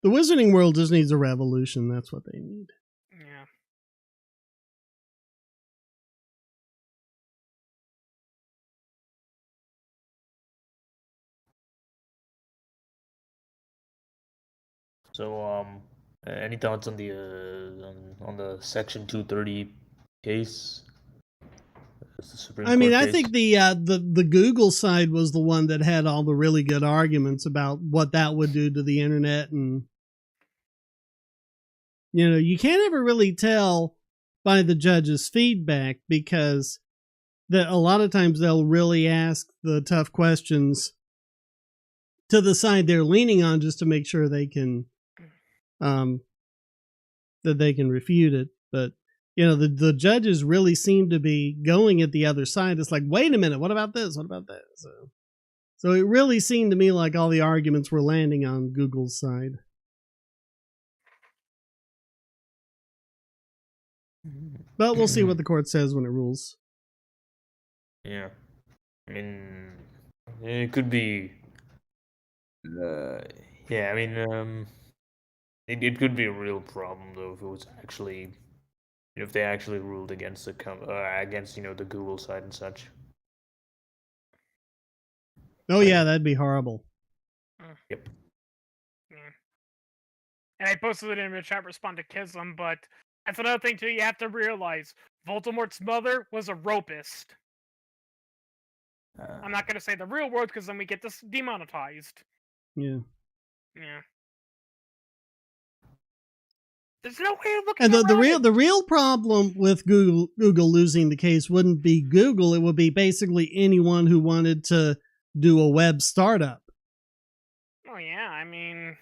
The wizarding world just needs a revolution. That's what they need. Yeah. So, any thoughts on the Section 230 case? The Supreme Court I case? think the Google side was the one that had all the really good arguments about what that would do to the internet, and you know, you can't ever really tell by the judge's feedback, because that a lot of times they'll really ask the tough questions to the side they're leaning on just to make sure they can that they can refute it. But you know, the judges really seem to be going at the other side. It's like, wait a minute, what about this? What about that? So it really seemed to me like all the arguments were landing on Google's side. But we'll see what the court says when it rules. Yeah. I mean, it could be. Yeah, I mean, it could be a real problem though if it was actually, if they actually ruled against against the Google side and such. Oh yeah, that'd be horrible. Yep. Yeah. And I posted it in the chat, respond to Kism, but that's another thing too. You have to realize Voldemort's mother was a ropist. I'm not gonna say the real word because then we get this demonetized. Yeah. Yeah. There's no way of looking and around it. the real problem with Google losing the case wouldn't be Google. It would be basically anyone who wanted to do a web startup. Oh yeah, I mean,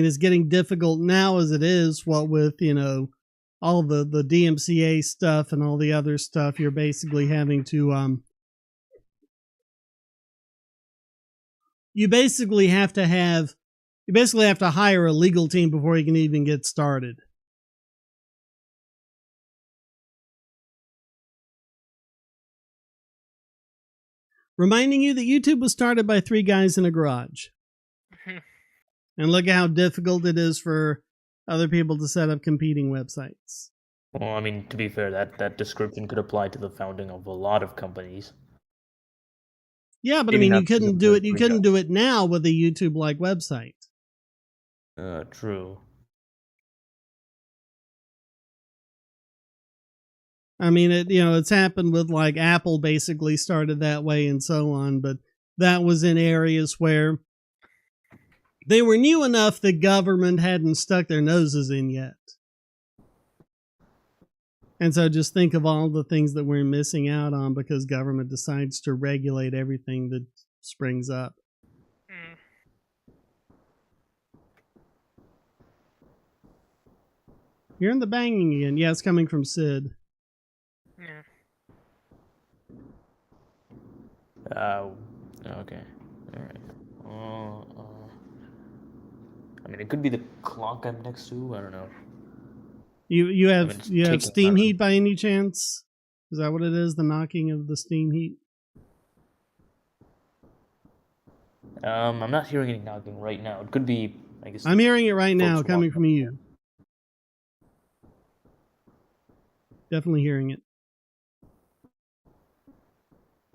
it's getting difficult now as it is. What with, you know, all the DMCA stuff and all the other stuff, you're basically having to you basically have to hire a legal team before you can even get started. Reminding you that YouTube was started by 3 guys in a garage. And look at how difficult it is for other people to set up competing websites. Well, I mean, to be fair, that description could apply to the founding of a lot of companies. Yeah, but Maybe I mean, not you couldn't do it. You couldn't do it now with a YouTube-like website. True. I mean, it's happened with like Apple basically started that way and so on, but that was in areas where they were new enough the government hadn't stuck their noses in yet. And so just think of all the things that we're missing out on because government decides to regulate everything that springs up. Hearing the banging again. Yeah, it's coming from Sid. Okay. All right. I mean, it could be the clock I'm next to. I don't know. You have steam heat by any chance? Is that what it is? The knocking of the steam heat? I'm not hearing any knocking right now. It could be, I guess. I'm hearing it right now, coming from you. Definitely hearing it.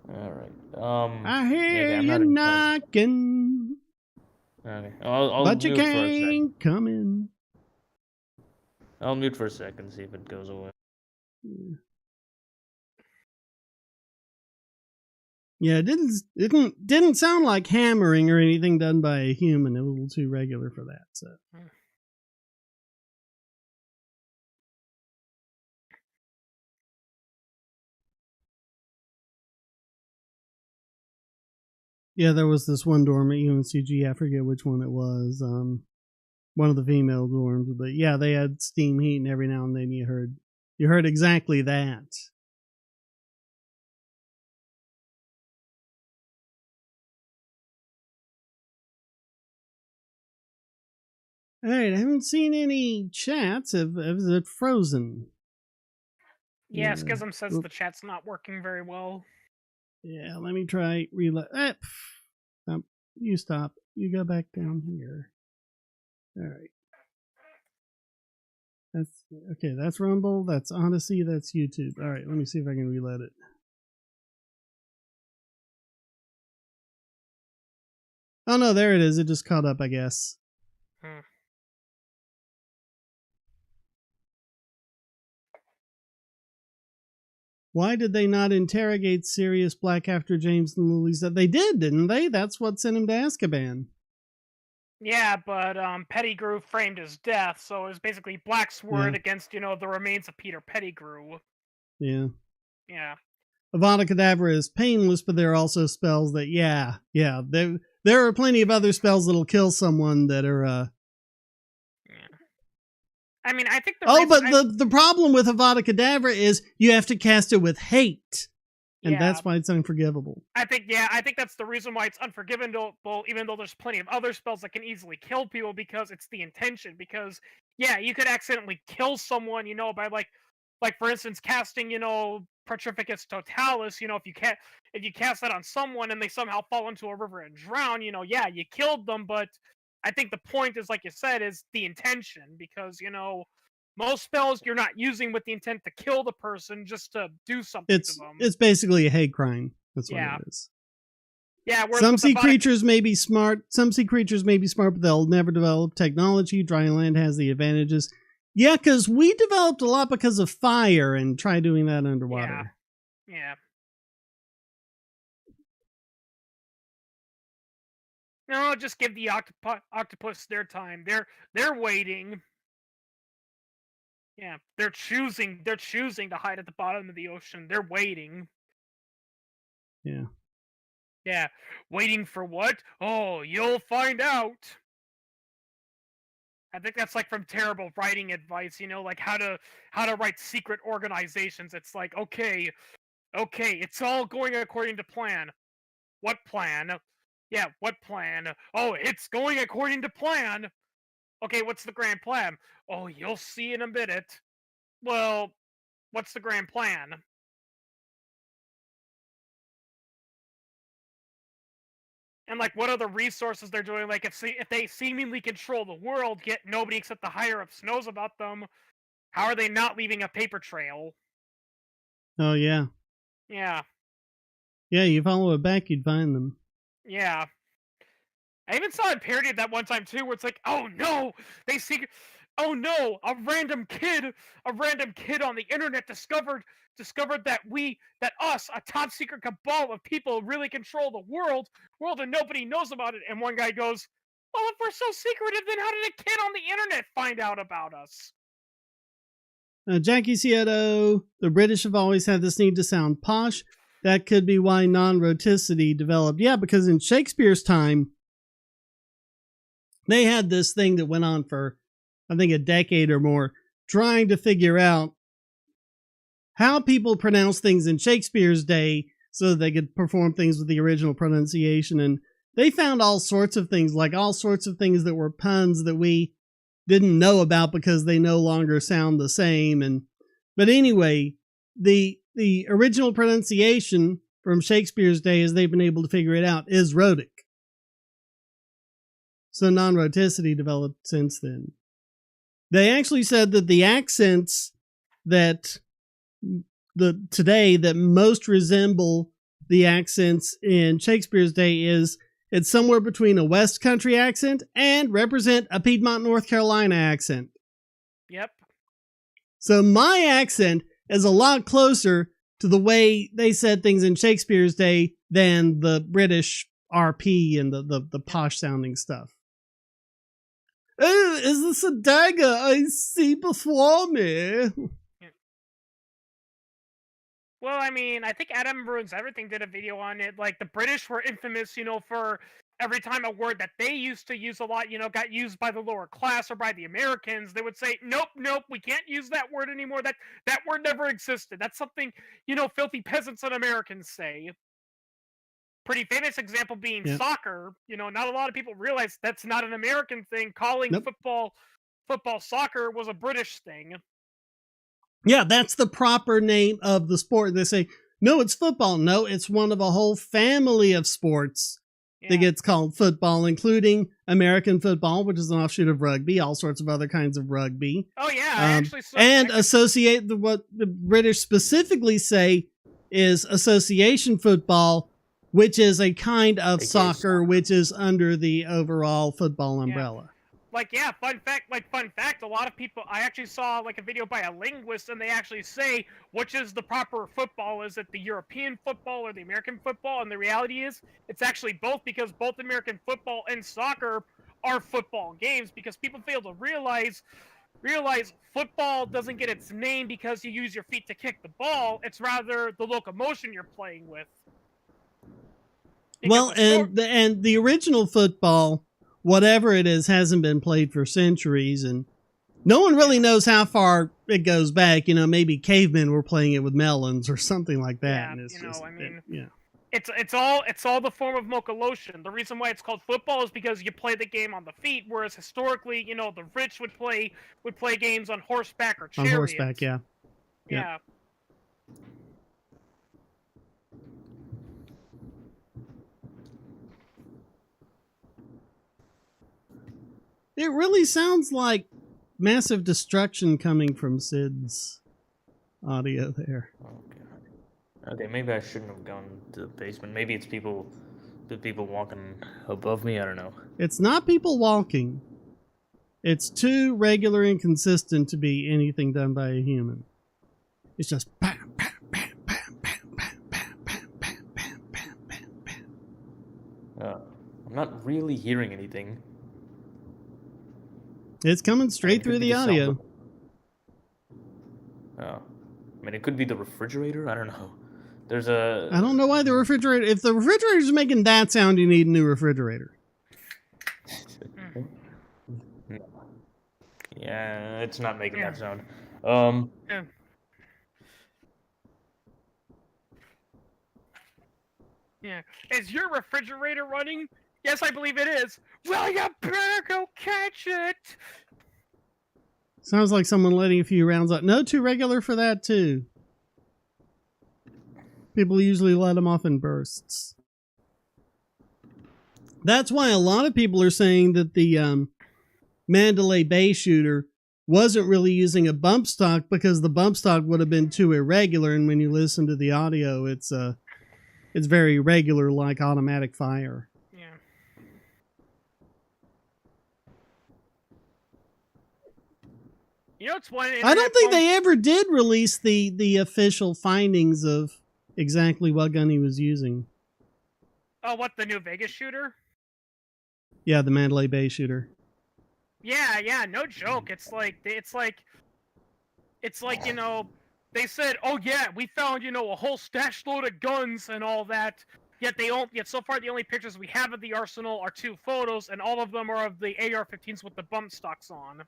All right. I hear you knocking. Okay. I'll but you mute for a second. can't come in. I'll mute for a second, see if it goes away. Yeah, it didn't sound like hammering or anything done by a human. It was a little too regular for that. So. Yeah, there was this one dorm at UNCG. I forget which one it was. One of the female dorms, but yeah, they had steam heat, and every now and then you heard exactly that. All right, I haven't seen any chats. Has it frozen? Yeah, Schism says the chat's not working very well. Yeah, let me try reload. You stop. You go back down here. All right. That's okay. That's Rumble. That's Odyssey. That's YouTube. All right. Let me see if I can reload it. Oh no, there it is. It just caught up, I guess. Why did they not interrogate Sirius Black after James and Lily said they did, didn't they? That's what sent him to Azkaban. Yeah, but Pettigrew framed his death, so it was basically Black's word against, the remains of Peter Pettigrew. Yeah. Yeah. Avada Kedavra is painless, but there are also spells that, there are plenty of other spells that'll kill someone that are, I mean, I think the problem with Avada Kedavra is you have to cast it with hate. And that's why it's unforgivable. I think that's the reason why it's unforgivable, even though there's plenty of other spells that can easily kill people, because it's the intention. Because, you could accidentally kill someone, by like for instance, casting, Petrificus Totalis, if you cast that on someone and they somehow fall into a river and drown, you killed them, but I think the point is, like you said, is the intention, because, most spells you're not using with the intent to kill the person, just to do something to them. It's basically a hate crime. That's what it is. Yeah, some sea creatures may be smart. Some sea creatures may be smart, but they'll never develop technology. Dry land has the advantages. Yeah, because we developed a lot because of fire, and try doing that underwater. Yeah. No, just give the octopus their time. They're waiting. Yeah, they're choosing to hide at the bottom of the ocean. They're waiting. Yeah. Yeah, waiting for what? Oh, you'll find out. I think that's like from terrible writing advice, like how to write secret organizations. It's like, okay, it's all going according to plan. What plan? Yeah, what plan? Oh, it's going according to plan. Okay, what's the grand plan? Oh, you'll see in a minute. Well, what's the grand plan? And like, what other resources they're doing? Like, if they seemingly control the world, yet nobody except the higher ups knows about them, how are they not leaving a paper trail? Oh yeah. Yeah. Yeah, you follow it back, you'd find them. Yeah. I even saw a parody of that one time too, where it's like, oh no, oh no, a random kid on the internet discovered that us, a top secret cabal of people, really control the world, and nobody knows about it. And one guy goes, well, if we're so secretive, then how did a kid on the internet find out about us? Jackie Cieto, the British have always had this need to sound posh. That could be why non-roticity developed. Yeah, because in Shakespeare's time, they had this thing that went on for, I think, a decade or more, trying to figure out how people pronounce things in Shakespeare's day so that they could perform things with the original pronunciation. And they found all sorts of things, like all sorts of things that were puns that we didn't know about because they no longer sound the same. But anyway, the original pronunciation from Shakespeare's day, as they've been able to figure it out, is rhotic. So non-roticity developed since then. They actually said that the accents that today that most resemble the accents in Shakespeare's day it's somewhere between a West Country accent and represent a Piedmont, North Carolina accent. Yep. So my accent is a lot closer to the way they said things in Shakespeare's day than the British RP and the posh sounding stuff. Oh, is this a dagger I see before me? Well, I mean, I think Adam Ruins Everything did a video on it. Like, the British were infamous, for every time a word that they used to use a lot, got used by the lower class or by the Americans, they would say, nope, we can't use that word anymore. That word never existed. That's something, filthy peasants and Americans say. Pretty famous example being soccer. Not a lot of people realize that's not an American thing. Calling football soccer was a British thing. Yeah, that's the proper name of the sport. They say, no, it's football. No, it's one of a whole family of sports that gets called football, including American football, which is an offshoot of rugby, all sorts of other kinds of rugby. Oh, yeah. I actually saw and associate what the British specifically say is association football, which is a kind of soccer, which is under the overall football umbrella. Fun fact, a lot of people, I actually saw a video by a linguist, and they actually say, which is the proper football? Is it the European football or the American football? And the reality is, it's actually both, because both American football and soccer are football games, because people fail to realize football doesn't get its name because you use your feet to kick the ball. It's rather the locomotion you're playing with. Well, and the original football, whatever it is, hasn't been played for centuries, and no one really knows how far it goes back. Maybe cavemen were playing it with melons or something like that. Yeah, it's all the form of locomotion. The reason why it's called football is because you play the game on the feet, whereas historically, the rich would play games on horseback or chariots. On horseback, yeah. Yeah. It really sounds like massive destruction coming from Sid's audio there. Oh, God. Okay, maybe I shouldn't have gone to the basement. Maybe it's people walking above me. I don't know. It's not people walking. It's too regular and consistent to be anything done by a human. It's just bam, bam, bam, bam, bam, bam, bam, bam, bam, bam, bam, bam, bam. I'm not really hearing anything. It's coming straight through the audio. Oh. I mean, it could be the refrigerator. I don't know. I don't know why the refrigerator... If the refrigerator's making that sound, you need a new refrigerator. Yeah, it's not making that sound. Yeah. Is your refrigerator running? Yes, I believe it is. Well, you better go catch it. Sounds like someone letting a few rounds out. No, too regular for that, too. People usually let them off in bursts. That's why a lot of people are saying that the Mandalay Bay shooter wasn't really using a bump stock because the bump stock would have been too irregular, and when you listen to the audio, it's very regular, like automatic fire. Yeah. You know, it's one. I don't think they ever did release the official findings of exactly what gun he was using. Oh, what, the new Vegas shooter? Yeah, the Mandalay Bay shooter. Yeah, no joke. It's like you know, they said, oh yeah, we found, you know, a whole stash load of guns and all that. Yet so far the only pictures we have of the arsenal are 2 photos, and all of them are of the AR-15s with the bump stocks on.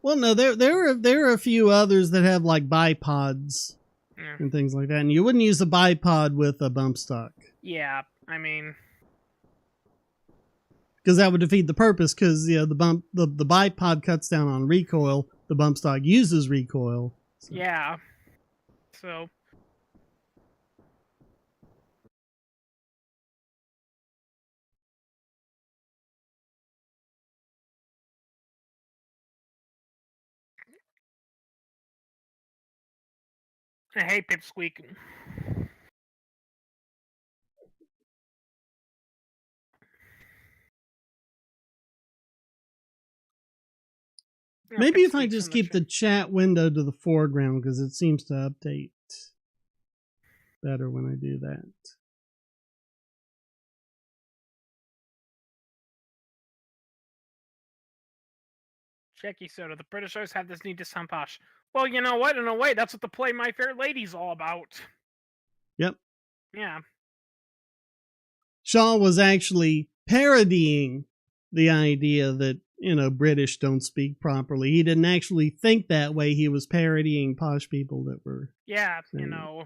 Well, no, there are a few others that have like bipods and things like that, and you wouldn't use a bipod with a bump stock. Yeah, I mean, because that would defeat the purpose. Because the bipod cuts down on recoil, the bump stock uses recoil. So. Yeah, so. I hate Pipsqueak. Maybe if I just keep the chat window to the foreground, because it seems to update better when I do that. Jackie Soda, the British always have this need to sound posh. Well, you know what? In a way, that's what the play My Fair Lady's all about. Yep. Yeah. Shaw was actually parodying the idea that, you know, British don't speak properly. He didn't actually think that way. He was parodying posh people that were... Yeah, you know...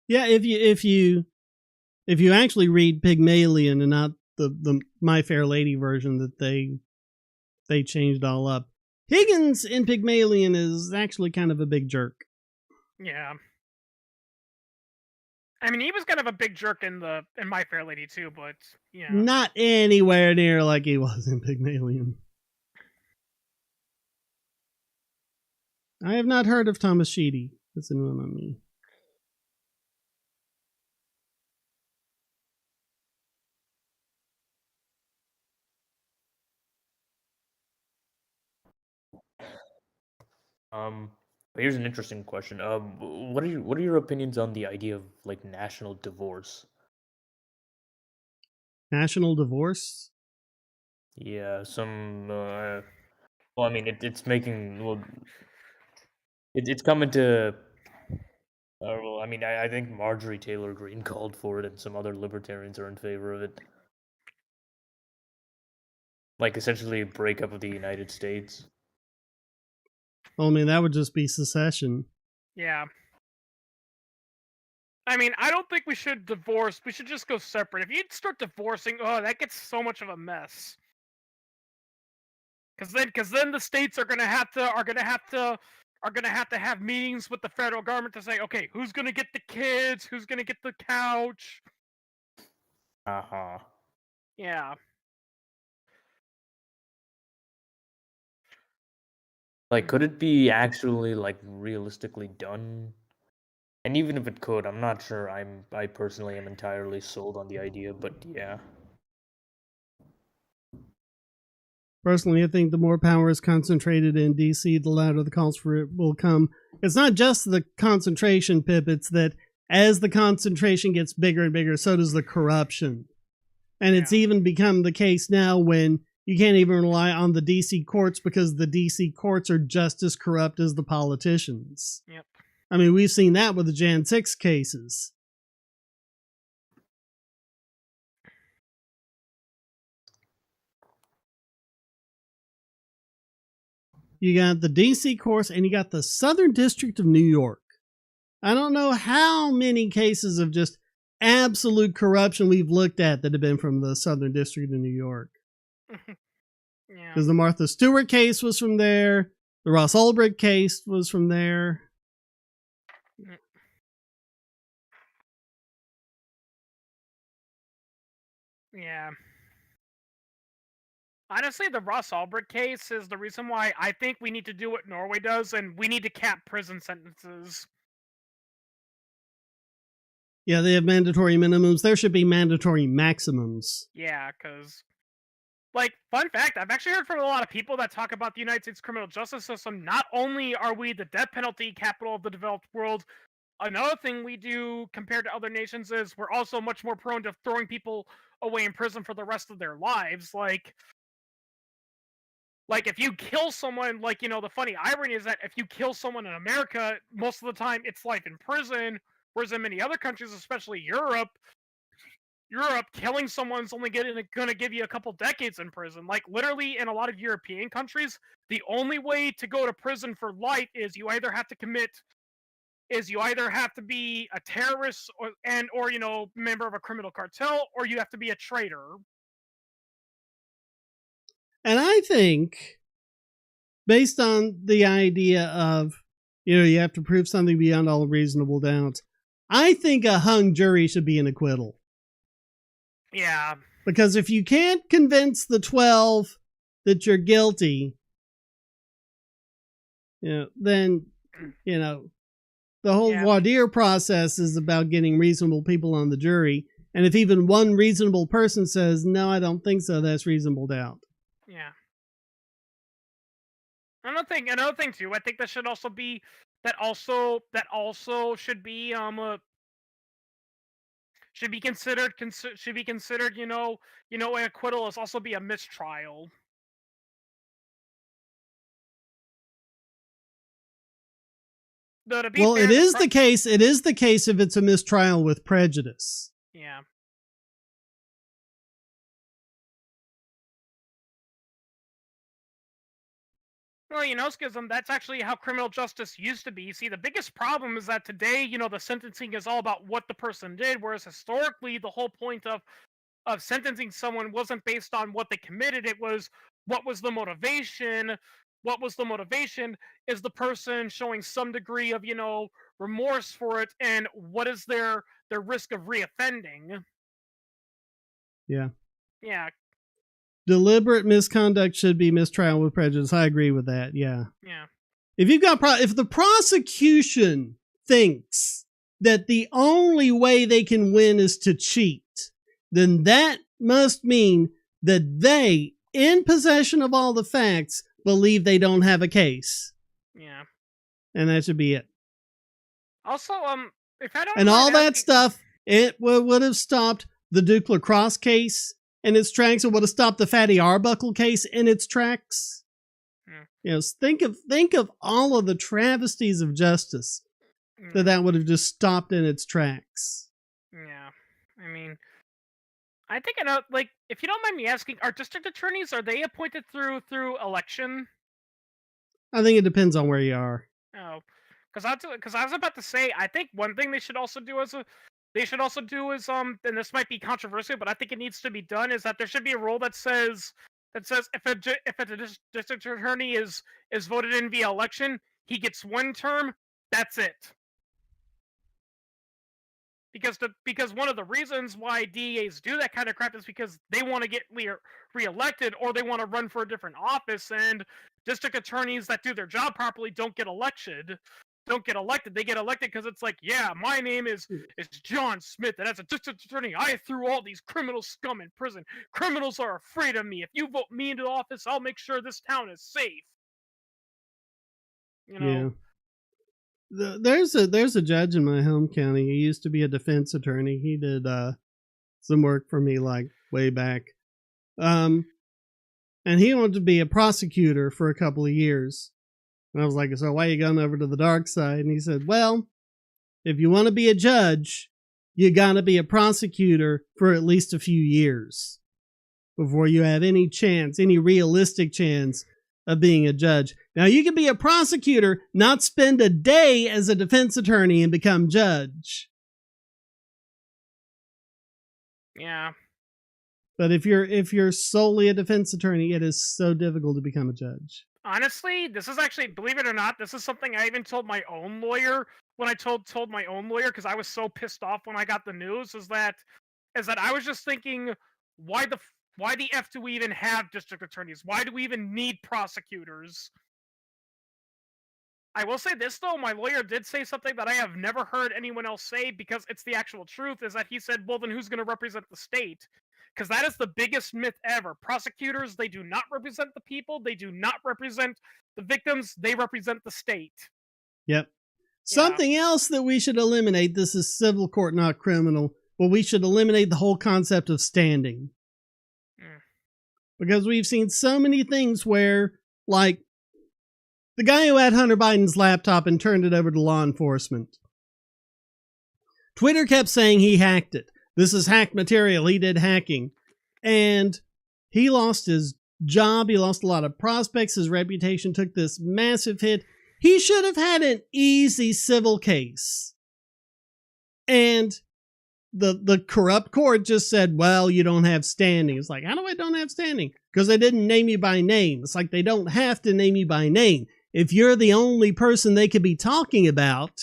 Yeah, if you actually read Pygmalion and not the My Fair Lady version that they changed all up, Higgins in Pygmalion is actually kind of a big jerk. Yeah. I mean, he was kind of a big jerk in My Fair Lady too, but yeah. Not anywhere near like he was in Pygmalion. I have not heard of Thomas Sheedy. That's a new one on me. Here's an interesting question. What are your opinions on the idea of like national divorce? National divorce? Yeah, well, I mean, it's making it's coming to. Well, I mean, I think Marjorie Taylor Greene called for it, and some other libertarians are in favor of it. Like essentially a breakup of the United States. Well, I mean, that would just be secession. Yeah. I mean, I don't think we should divorce. We should just go separate. If you start divorcing, that gets so much of a mess. Because then the states are gonna have to have meetings with the federal government to say, okay, who's gonna get the kids? Who's gonna get the couch? Yeah. Like, could it be actually like realistically done? And even if it could, I'm not sure I personally am entirely sold on the idea, but yeah. Personally, I think the more power is concentrated in DC, the louder the calls for it will come. It's not just the concentration, Pip, it's that as the concentration gets bigger and bigger, so does the corruption. And it's even become the case now when you can't even rely on the DC courts because the DC courts are just as corrupt as the politicians. Yep. I mean, we've seen that with the Jan 6 cases. You got the DC courts and you got the Southern District of New York. I don't know how many cases of just absolute corruption we've looked at that have been from the Southern District of New York. Yeah. Because the Martha Stewart case was from there. The Ross Ulbricht case was from there. Yeah. Honestly, the Ross Ulbricht case is the reason why I think we need to do what Norway does, and we need to cap prison sentences. Yeah, they have mandatory minimums. There should be mandatory maximums. Yeah, because, like, fun fact, I've actually heard from a lot of people that talk about the United States criminal justice system. Not only are we the death penalty capital of the developed world, another thing we do compared to other nations is we're also much more prone to throwing people away in prison for the rest of their lives. Like if you kill someone, like, you know, the funny irony is that if you kill someone in America, most of the time it's life in prison, whereas in many other countries, especially Europe, killing someone's only gonna give you a couple decades in prison. Like literally in a lot of European countries, the only way to go to prison for life is you either have to be a terrorist or you know, member of a criminal cartel, or you have to be a traitor. And I think, based on the idea of, you know, you have to prove something beyond all reasonable doubt, I think a hung jury should be an acquittal. Yeah. Because if you can't convince the 12 that you're guilty, you know, then, you know, the whole voir dire process is about getting reasonable people on the jury. And if even one reasonable person says, no, I don't think so, that's reasonable doubt. Yeah. Another thing too, I think that should also be should be considered, you know, an acquittal is also be a mistrial. Though, to be Well, fair, it is the case if it's a mistrial with prejudice. Yeah. Well, you know, Schism, that's actually how criminal justice used to be. You see, the biggest problem is that today, you know, the sentencing is all about what the person did, whereas historically, the whole point of sentencing someone wasn't based on what they committed. It was what was the motivation. What was the motivation? Is the person showing some degree of, you know, remorse for it, and what is their risk of reoffending? Yeah. Yeah. Deliberate misconduct should be mistrial with prejudice. I agree with that. Yeah. Yeah. If the prosecution thinks that the only way they can win is to cheat, then that must mean that they, in possession of all the facts, believe they don't have a case. Yeah. And that should be it. Also, if I don't and all that stuff, it would have stopped the Duke Lacrosse case in its tracks. It would have stopped the Fatty Arbuckle case in its tracks. Yeah. You know, think of all of the travesties of justice that would have just stopped in its tracks. Yeah. I mean, I think I know, like, if you don't mind me asking, are district attorneys, are they appointed through election? I think it depends on where you are. Oh, because I was about to say, I think one thing they should also do is and this might be controversial, but I think it needs to be done, is that there should be a rule that says if a district attorney is voted in via election, he gets one term. That's it. Because one of the reasons why DAs do that kind of crap is because they want to get reelected, or they want to run for a different office, and district attorneys that do their job properly don't get elected. They get elected because it's like, yeah, my name is John Smith, and as a district attorney, I threw all these criminal scum in prison. Criminals are afraid of me. If you vote me into office, I'll make sure this town is safe. You know. Yeah. There's a judge in my home county. He used to be a defense attorney. He did some work for me like way back. And he wanted to be a prosecutor for a couple of years. And I was like, so why are you going over to the dark side? And he said, well, if you want to be a judge, you got to be a prosecutor for at least a few years before you have any realistic chance of being a judge. Now, you can be a prosecutor, not spend a day as a defense attorney and become judge. Yeah. But if you're solely a defense attorney, it is so difficult to become a judge. Honestly, this is actually, believe it or not, this is something I even told my own lawyer when I told my own lawyer, because I was so pissed off when I got the news. Is that I was just thinking, why the f do we even have district attorneys? Why do we even need prosecutors? I will say this though, my lawyer did say something that I have never heard anyone else say, because it's the actual truth, is that he said, well, then who's going to represent the state? Because that is the biggest myth ever. Prosecutors, they do not represent the people. They do not represent the victims. They represent the state. Yep. Yeah. Something else that we should eliminate, this is civil court, not criminal, but we should eliminate the whole concept of standing. Because we've seen so many things where, like, the guy who had Hunter Biden's laptop and turned it over to law enforcement, Twitter kept saying he hacked it. This is hacked material. He did hacking. And he lost his job. He lost a lot of prospects. His reputation took this massive hit. He should have had an easy civil case. And the corrupt court just said, well, you don't have standing. It's like, how do I don't have standing? Because they didn't name you by name. It's like they don't have to name you by name. If you're the only person they could be talking about,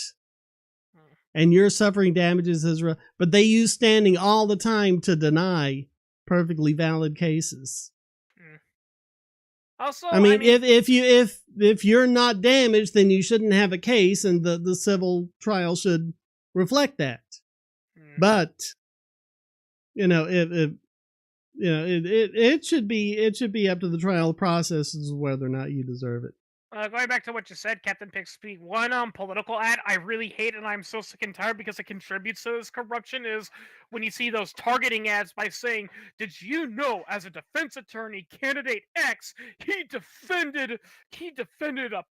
and you're suffering damages as well, but they use standing all the time to deny perfectly valid cases. Also, I mean, if you're not damaged, then you shouldn't have a case, and the civil trial should reflect that. But it should be up to the trial process as whether or not you deserve it. Going back to what you said, Captain Pixby, one political ad I really hate, and I'm so sick and tired because it contributes to this corruption, is when you see those targeting ads by saying, did you know, as a defense attorney, candidate X, he defended a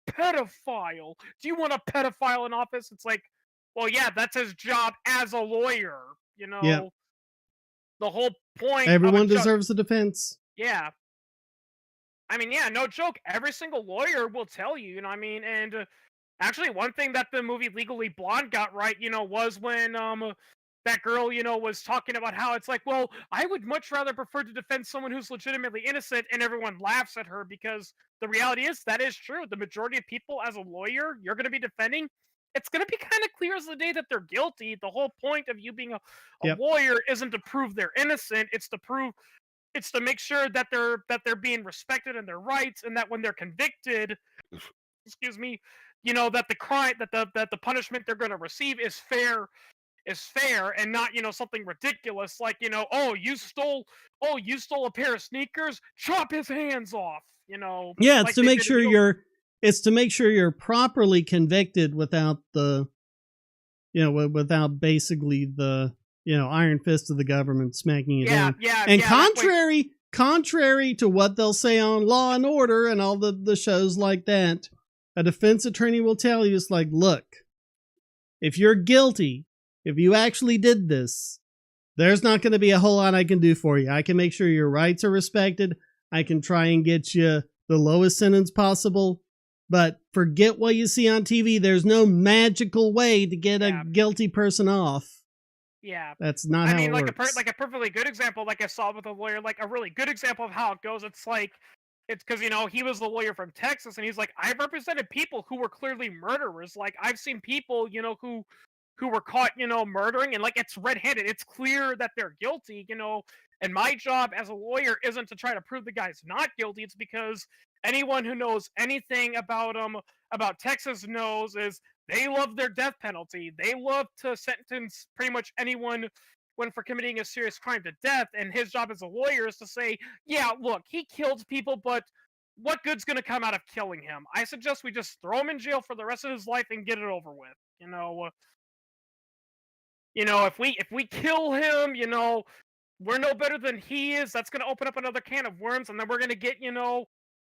pedophile. Do you want a pedophile in office? It's like, well, yeah, that's his job as a lawyer. Yep. The whole point. Everyone deserves a defense. Yeah. I mean, yeah, no joke. Every single lawyer will tell you, and actually one thing that the movie Legally Blonde got right, was when that girl, was talking about how it's like, well, I would much rather prefer to defend someone who's legitimately innocent, and everyone laughs at her, because the reality is that is true. The majority of people, as a lawyer, you're going to be defending, it's going to be kind of clear as the day that they're guilty. The whole point of you being a lawyer isn't to prove they're innocent. It's to make sure that they're being respected in their rights, and that when they're convicted, excuse me, that the crime, that the punishment they're going to receive is fair, and not something ridiculous like you stole a pair of sneakers, chop his hands off. Yeah, it's like to make sure you're properly convicted without the without basically the iron fist of the government smacking you down. And contrary to what they'll say on Law and Order and all the shows like that, a defense attorney will tell you, it's like, look, if you're guilty, if you actually did this, there's not going to be a whole lot I can do for you. I can make sure your rights are respected. I can try and get you the lowest sentence possible. But forget what you see on TV. There's no magical way to get a guilty person off. Yeah, that's not how it works. Like a perfectly good example, like I saw with a lawyer, like a really good example of how it goes. It's because he was the lawyer from Texas, and he's like, I've represented people who were clearly murderers. Like, I've seen people, who were caught, murdering, and like, it's red-handed. It's clear that they're guilty, And my job as a lawyer isn't to try to prove the guy's not guilty. It's because anyone who knows anything about Texas knows is they love their death penalty. They love to sentence pretty much anyone for committing a serious crime to death. And his job as a lawyer is to say, yeah, look, he killed people, but what good's going to come out of killing him? I suggest we just throw him in jail for the rest of his life and get it over with. If we kill him, we're no better than he is. That's going to open up another can of worms, and then we're going to get,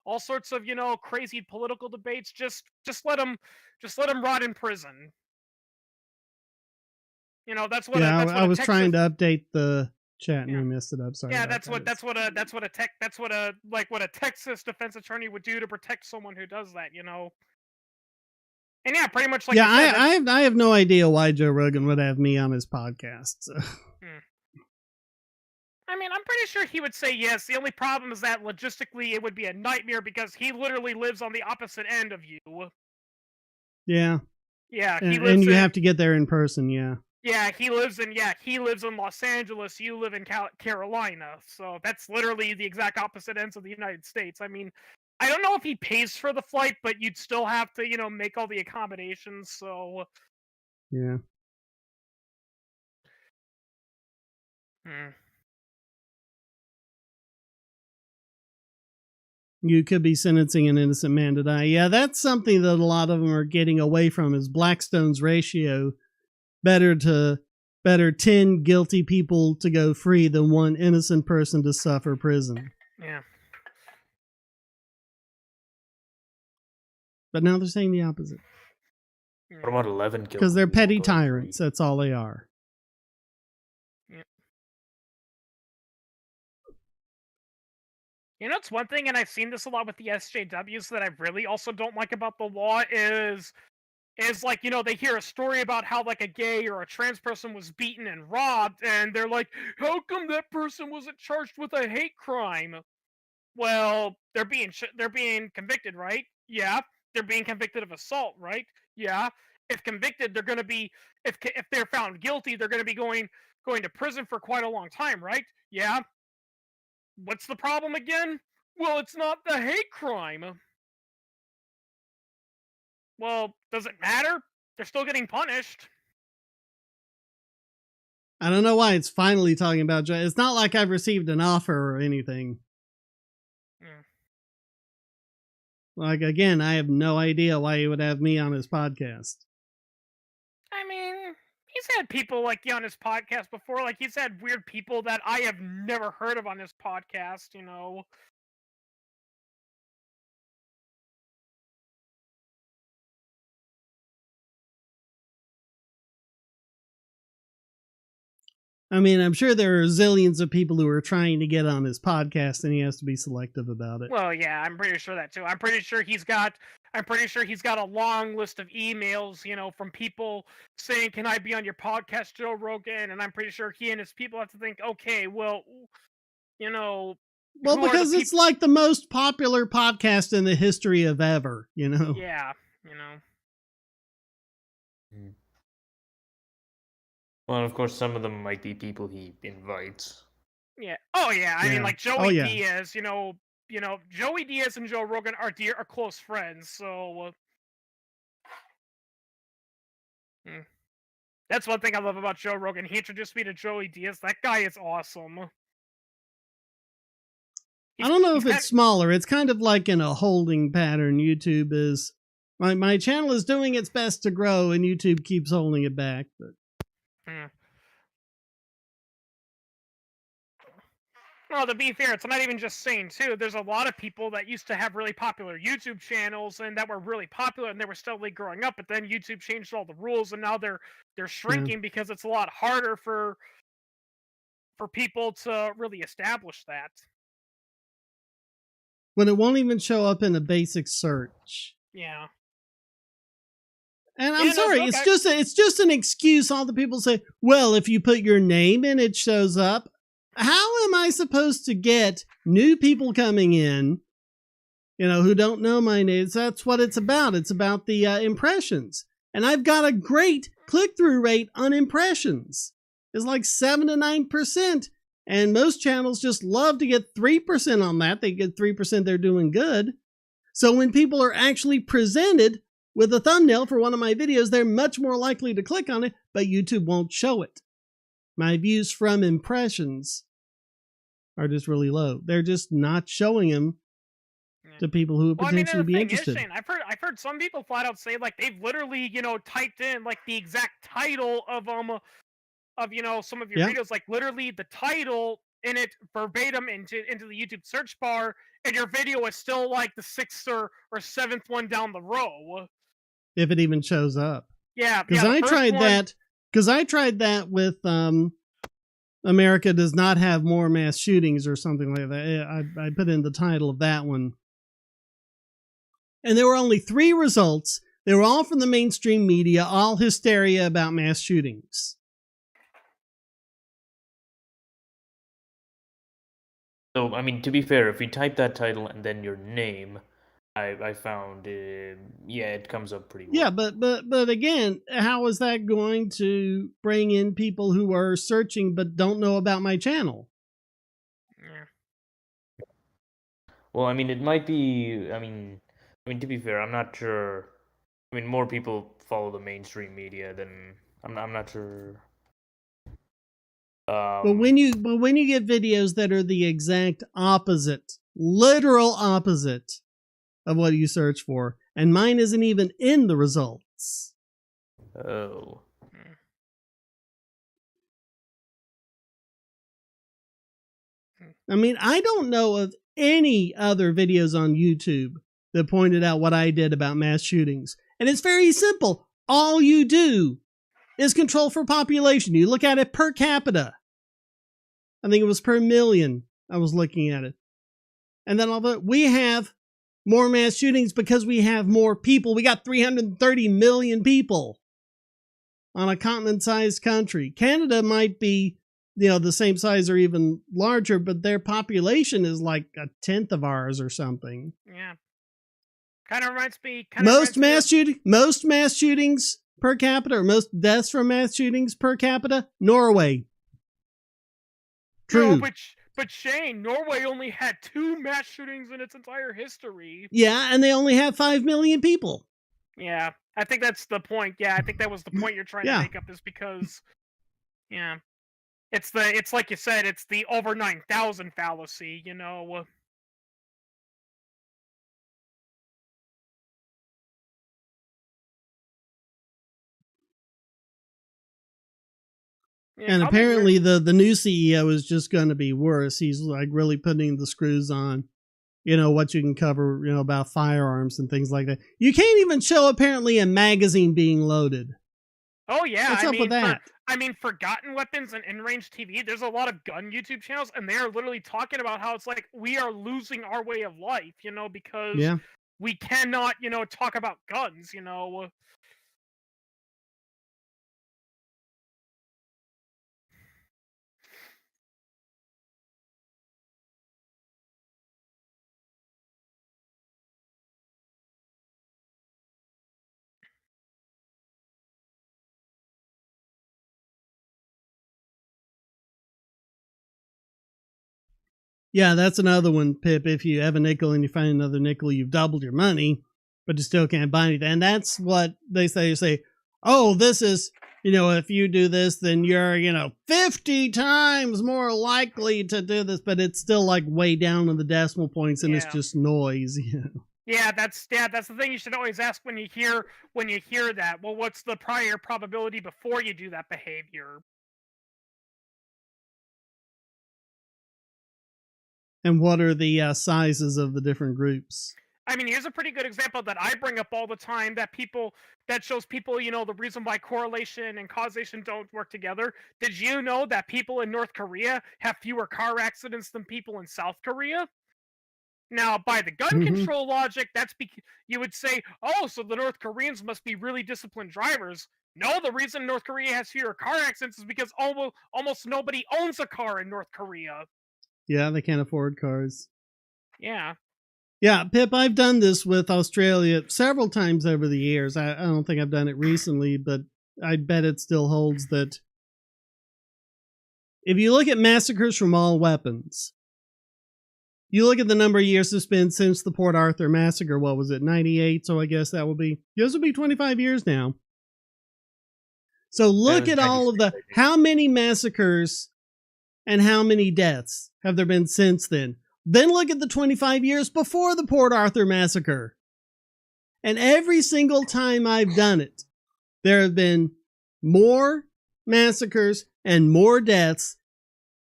all sorts of, crazy political debates. Just let him rot in prison. That's what. Yeah, I was Texas, trying to update the chat and we messed it up. Sorry. Yeah, that's what a Texas defense attorney would do to protect someone who does that. And yeah, pretty much like. Yeah, I have no idea why Joe Rogan would have me on his podcast. So. I mean, I'm pretty sure he would say yes. The only problem is that logistically it would be a nightmare because he literally lives on the opposite end of you. Yeah. Yeah, he And lives you in. have to get there in person, yeah. Yeah, he lives in Los Angeles. You live in Carolina, so that's literally the exact opposite ends of the United States. I mean, I don't know if he pays for the flight, but you'd still have to, make all the accommodations. So, Yeah. hmm. You could be sentencing an innocent man to die. Yeah, that's something that a lot of them are getting away from is Blackstone's ratio. Better 10 guilty people to go free than one innocent person to suffer prison. Yeah. But now they're saying the opposite. What about 11 guilty? Because they're people petty going free? tyrants. That's all they are. It's one thing, and I've seen this a lot with the SJWs that I really also don't like about the law is like, they hear a story about how like a gay or a trans person was beaten and robbed, and they're like, how come that person wasn't charged with a hate crime? Well, they're being convicted, right? Yeah. They're being convicted of assault, right? Yeah. If convicted, they're going to be if they're found guilty, they're going to be going to prison for quite a long time, right? Yeah. What's the problem again? Well, it's not the hate crime. Well, does it matter? They're still getting punished. I don't know why it's finally talking about. It's not like I've received an offer or anything. Like, again, I have no idea why he would have me on his podcast. I mean, he's had people like you on his podcast before. Like, he's had weird people that I have never heard of on his podcast, I mean, I'm sure there are zillions of people who are trying to get on his podcast, and he has to be selective about it. Well, yeah, I'm pretty sure that too. I'm pretty sure he's got a long list of emails, from people saying, "Can I be on your podcast, Joe Rogan?" And I'm pretty sure he and his people have to think, "Okay, well, well, because it's like the most popular podcast in the history of ever, Yeah, Well, of course, some of them might be people he invites. Yeah. Oh, yeah. I mean, like Joey Diaz. Joey Diaz and Joe Rogan are close friends. So that's one thing I love about Joe Rogan. He introduced me to Joey Diaz. That guy is awesome. I don't know if it's smaller. It's kind of like in a holding pattern. YouTube is my channel is doing its best to grow, and YouTube keeps holding it back. But well, to be fair, it's not even just saying too. There's a lot of people that used to have really popular YouTube channels and that were really popular, and they were steadily growing up. But then YouTube changed all the rules, and now they're shrinking because it's a lot harder for people to really establish that. When it won't even show up in a basic search. Yeah. And I'm sorry, it's just an excuse. All the people say, well, if you put your name in, it shows up. How am I supposed to get new people coming in, who don't know my name? That's what it's about. It's about the impressions. And I've got a great click-through rate on impressions. It's like 7 to 9%. And most channels just love to get 3% on that. They get 3%, they're doing good. So when people are actually presented with a thumbnail for one of my videos, they're much more likely to click on it, but YouTube won't show it. My views from impressions are just really low. They're just not showing them to people who would potentially be interested. I've heard some people flat out say like they've literally, typed in like the exact title of some of your videos, like literally the title in it verbatim into the YouTube search bar, and your video is still like the 6th or 7th one down the row. If it even shows up. Yeah, because I tried that. Because I tried that with America Does Not Have More Mass Shootings or something like that. I put in the title of that one. And there were only 3 results. They were all from the mainstream media, all hysteria about mass shootings. So, I mean, to be fair, if we type that title and then your name, I found, yeah, it comes up pretty well. Yeah, but again, how is that going to bring in people who are searching but don't know about my channel? Yeah. Well, I mean, it might be. To be fair, I'm not sure. I mean, more people follow the mainstream media than I'm not sure. But when you get videos that are the exact opposite, literal opposite of what you search for, and mine isn't even in the results. Oh. I mean, I don't know of any other videos on YouTube that pointed out what I did about mass shootings. And it's very simple. All you do is control for population. You look at it per capita. I think it was per million. I was looking at it. And then although we have more mass shootings because we have more people. We got 330 million people on a continent-sized country. Canada might be, the same size or even larger, but their population is like a tenth of ours or something. Yeah. Kind of reminds me. Most mass shootings per capita, or most deaths from mass shootings per capita, Norway. True. No, but Shane, Norway only had 2 mass shootings in its entire history. Yeah, and they only have 5 million people. Yeah, I think that's the point. Yeah, I think that was the point you're trying to make up, is because, yeah, it's like you said, it's the over 9,000 fallacy. Yeah, And apparently the new CEO is just going to be worse. He's like really putting the screws on, what you can cover, about firearms and things like that. You can't even show apparently a magazine being loaded. Oh yeah, What's up with that? Forgotten Weapons and In-Range TV, there's a lot of gun YouTube channels, and they're literally talking about how it's like we are losing our way of life, because we cannot, talk about guns, Yeah, that's another one, Pip. If you have a nickel and you find another nickel, you've doubled your money, but you still can't buy anything. And that's what they say, oh, this is, if you do this, then you're, 50 times more likely to do this, but it's still like way down in the decimal points and it's just noise, Yeah, that's the thing you should always ask when you hear that. Well, what's the prior probability before you do that behavior? And what are the sizes of the different groups? I mean, here's a pretty good example that I bring up all the time that shows people, the reason why correlation and causation don't work together. Did you know that people in North Korea have fewer car accidents than people in South Korea? Now, by the gun control logic, you would say, oh, so the North Koreans must be really disciplined drivers. No, the reason North Korea has fewer car accidents is because almost nobody owns a car in North Korea. Yeah, they can't afford cars. Yeah. Yeah, Pip, I've done this with Australia several times over the years. I don't think I've done it recently, but I bet it still holds that if you look at massacres from all weapons, you look at the number of years it's been since the Port Arthur massacre. What was it, 98? So I guess that will be, this will be 25 years now. So look at all of how many massacres and how many deaths have there been since then? Then look at the 25 years before the Port Arthur massacre. And every single time I've done it, there have been more massacres and more deaths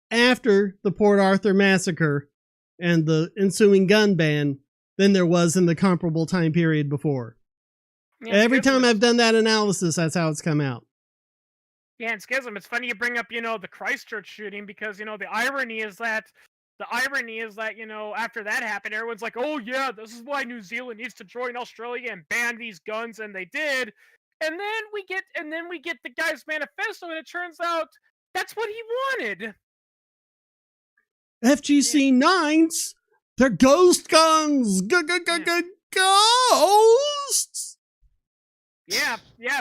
after the Port Arthur massacre and the ensuing gun ban than there was in the comparable time period before. Yeah, every time I've done that analysis, that's how it's come out. Yeah, and Schism, it's funny you bring up, the Christchurch shooting, because, the irony is that, after that happened, everyone's like, oh yeah, this is why New Zealand needs to join Australia and ban these guns, and they did. And then we get the guy's manifesto, and it turns out that's what he wanted. FGC 9s, they're ghost guns. Ghosts. Yeah.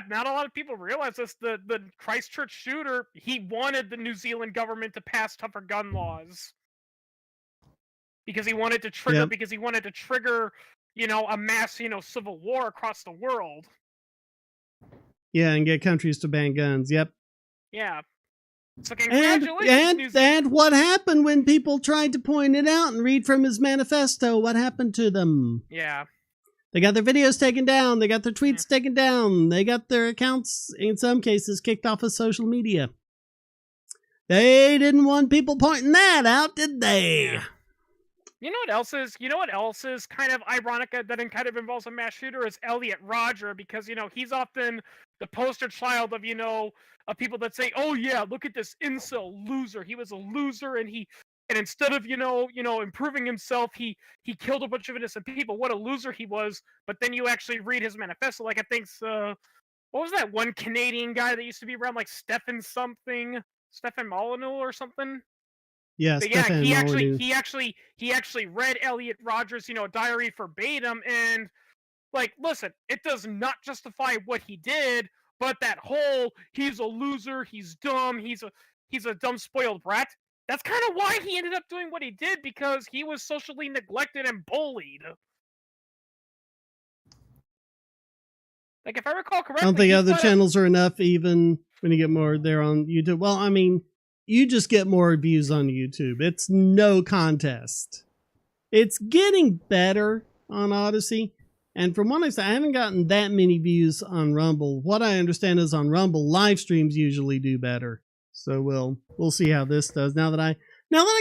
Not a lot of people realize this. The Christchurch shooter, he wanted the New Zealand government to pass tougher gun laws because he wanted to trigger. Yep. Because he wanted to trigger, a mass, civil war across the world. Yeah, and get countries to ban guns. Yep. Yeah. So congratulations. And what happened when people tried to point it out and read from his manifesto? What happened to them? Yeah. They got their videos taken down. They got their tweets taken down. They got their accounts, in some cases, kicked off of social media. They didn't want people pointing that out, did they? Yeah. You know what else is kind of ironic that kind of involves a mass shooter is Elliot Rodger, because he's often the poster child of of people that say, oh yeah, look at this incel loser. He was a loser, and instead of improving himself, he killed a bunch of innocent people. What a loser he was. But then you actually read his manifesto, like I think what was that one Canadian guy that used to be around, like Stefan Molyneux or something? Yeah, but Stefan Molyneux. he actually read Elliot Rodger's diary verbatim, and like, listen, it does not justify what he did, but that whole he's a loser, he's dumb, he's a dumb spoiled brat. That's kind of why he ended up doing what he did, because he was socially neglected and bullied. Like, if I recall correctly, I don't think other channels are enough, even when you get more there on YouTube. Well, I mean, you just get more views on YouTube. It's no contest. It's getting better on Odyssey. And from what I haven't gotten that many views on Rumble. What I understand is on Rumble, live streams usually do better. So we'll see how this does now that I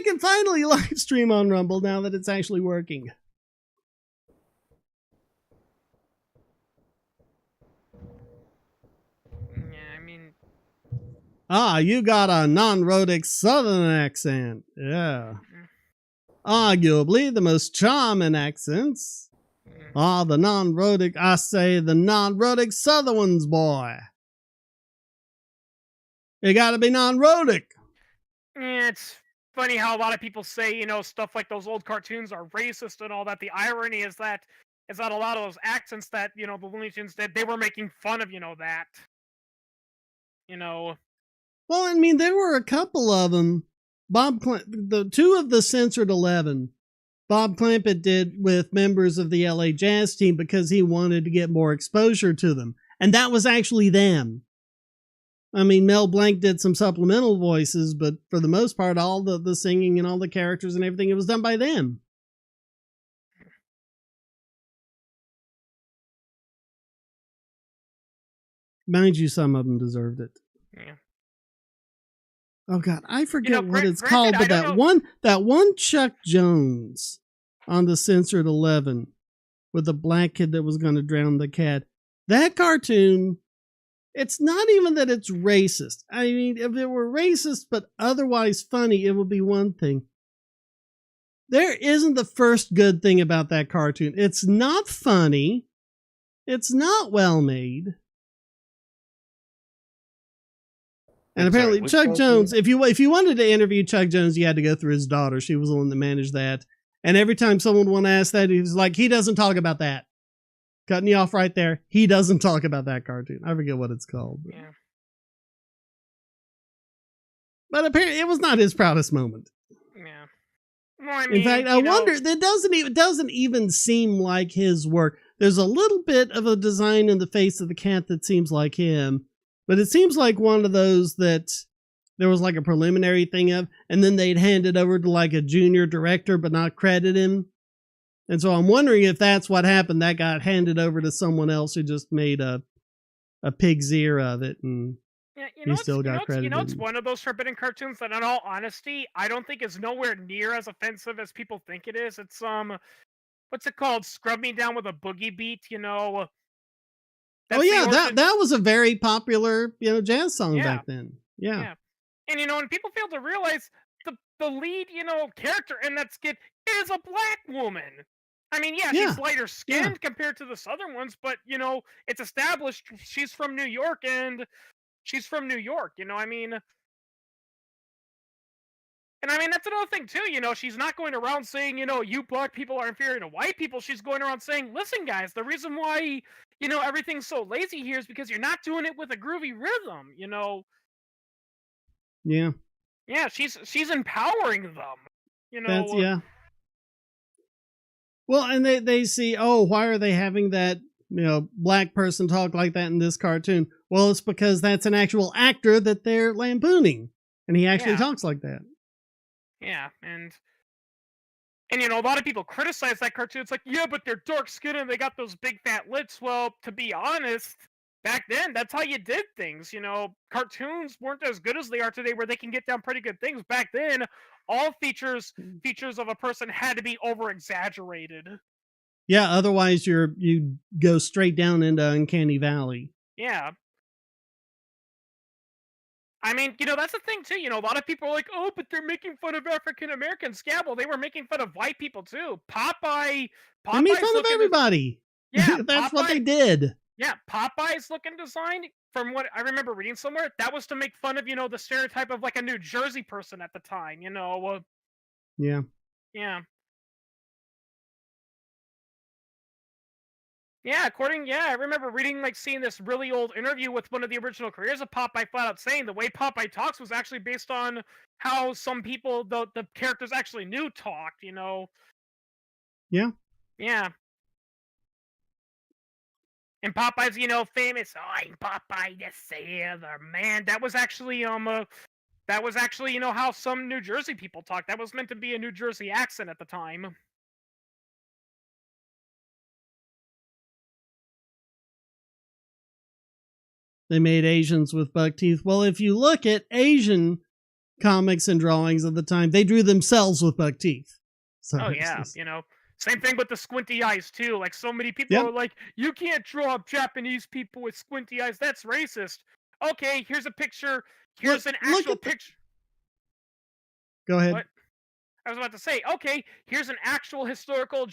can finally live stream on Rumble, now that it's actually working. Ah, you got a non-rhotic southern accent. Yeah. Arguably the most charming accents. Ah, the non-rhotic, I say the non-rhotic southern ones, boy. You gotta be non-rhotic. It's funny how a lot of people say, stuff like those old cartoons are racist and all that. The irony is that a lot of those accents that, the Looney Tunes did, they were making fun of, that. Well, I mean, there were a couple of them. The two of the censored 11, Bob Clampett did with members of the LA Jazz team because he wanted to get more exposure to them. And that was actually them. I mean, Mel Blanc did some supplemental voices, but for the most part, all the singing and all the characters and everything, it was done by them. Mind you, some of them deserved it. Yeah. Oh God, I forget what it's called, but that one Chuck Jones on the censored 11 with the black kid that was going to drown the cat. That cartoon, it's not even that it's racist. I mean, if it were racist but otherwise funny, it would be one thing. There isn't the first good thing about that cartoon. It's not funny. It's not well made. And apparently Chuck Jones, if you wanted to interview Chuck Jones, you had to go through his daughter. She was the one that managed that. And every time someone would ask that, he was like, he doesn't talk about that. Cutting you off right there. He doesn't talk about that cartoon. I forget what it's called. But, yeah. But apparently it was not his proudest moment. Yeah. Well, I mean, in fact, I wonder, it doesn't even seem like his work. There's a little bit of a design in the face of the cat that seems like him. But it seems like one of those that there was like a preliminary thing of, and then they'd hand it over to like a junior director but not credit him. And so I'm wondering if that's what happened. That got handed over to someone else who just made a pig's ear of it, and he still got credited. It's one of those forbidden cartoons that, in all honesty, I don't think is nowhere near as offensive as people think it is. It's what's it called? Scrub Me Down with a Boogie Beat, That's that was a very popular, jazz song back then. Yeah. And and people fail to realize the lead, character in that skit is a black woman. I mean, she's lighter skinned compared to the southern ones, but it's established she's from New York, I mean, And I mean, that's another thing too. She's not going around saying, you black people are inferior to white people. She's going around saying, listen, guys, the reason why everything's so lazy here is because you're not doing it with a groovy rhythm. Yeah. Yeah, she's empowering them. That's yeah. Well, and they see, oh, why are they having that black person talk like that in this cartoon? Well, it's because that's an actual actor that they're lampooning, and he actually talks like that. Yeah, and a lot of people criticize that cartoon. It's like, yeah, but they're dark skinned and they got those big fat lips. Well, to be honest, back then that's how you did things. Cartoons weren't as good as they are today, where they can get down pretty good things. Back then, all features of a person had to be over exaggerated. Yeah, otherwise you go straight down into Uncanny Valley. Yeah. I mean, that's the thing too. A lot of people are like, "Oh, but they're making fun of African Americans." Yeah, well, they were making fun of white people too. They made fun of everybody. Yeah, that's what they did. Yeah, Popeye's looking design, from what I remember reading somewhere, that was to make fun of the stereotype of like a New Jersey person at the time. Yeah. Yeah. Yeah, I remember reading, seeing this really old interview with one of the original creators of Popeye, flat out saying the way Popeye talks was actually based on how some people, the characters actually knew, talked. Yeah. Yeah. And Popeye's, famous. Oh, I'm Popeye the Sailor Man. That was actually how some New Jersey people talk. That was meant to be a New Jersey accent at the time. They made Asians with buck teeth. Well, if you look at Asian comics and drawings of the time, they drew themselves with buck teeth. So oh yeah, same thing with the squinty eyes too. Like, so many people are like, you can't draw Japanese people with squinty eyes. That's racist. Okay, here's a picture. Here's an actual picture. Go ahead. What? I was about to say, okay, here's an actual historical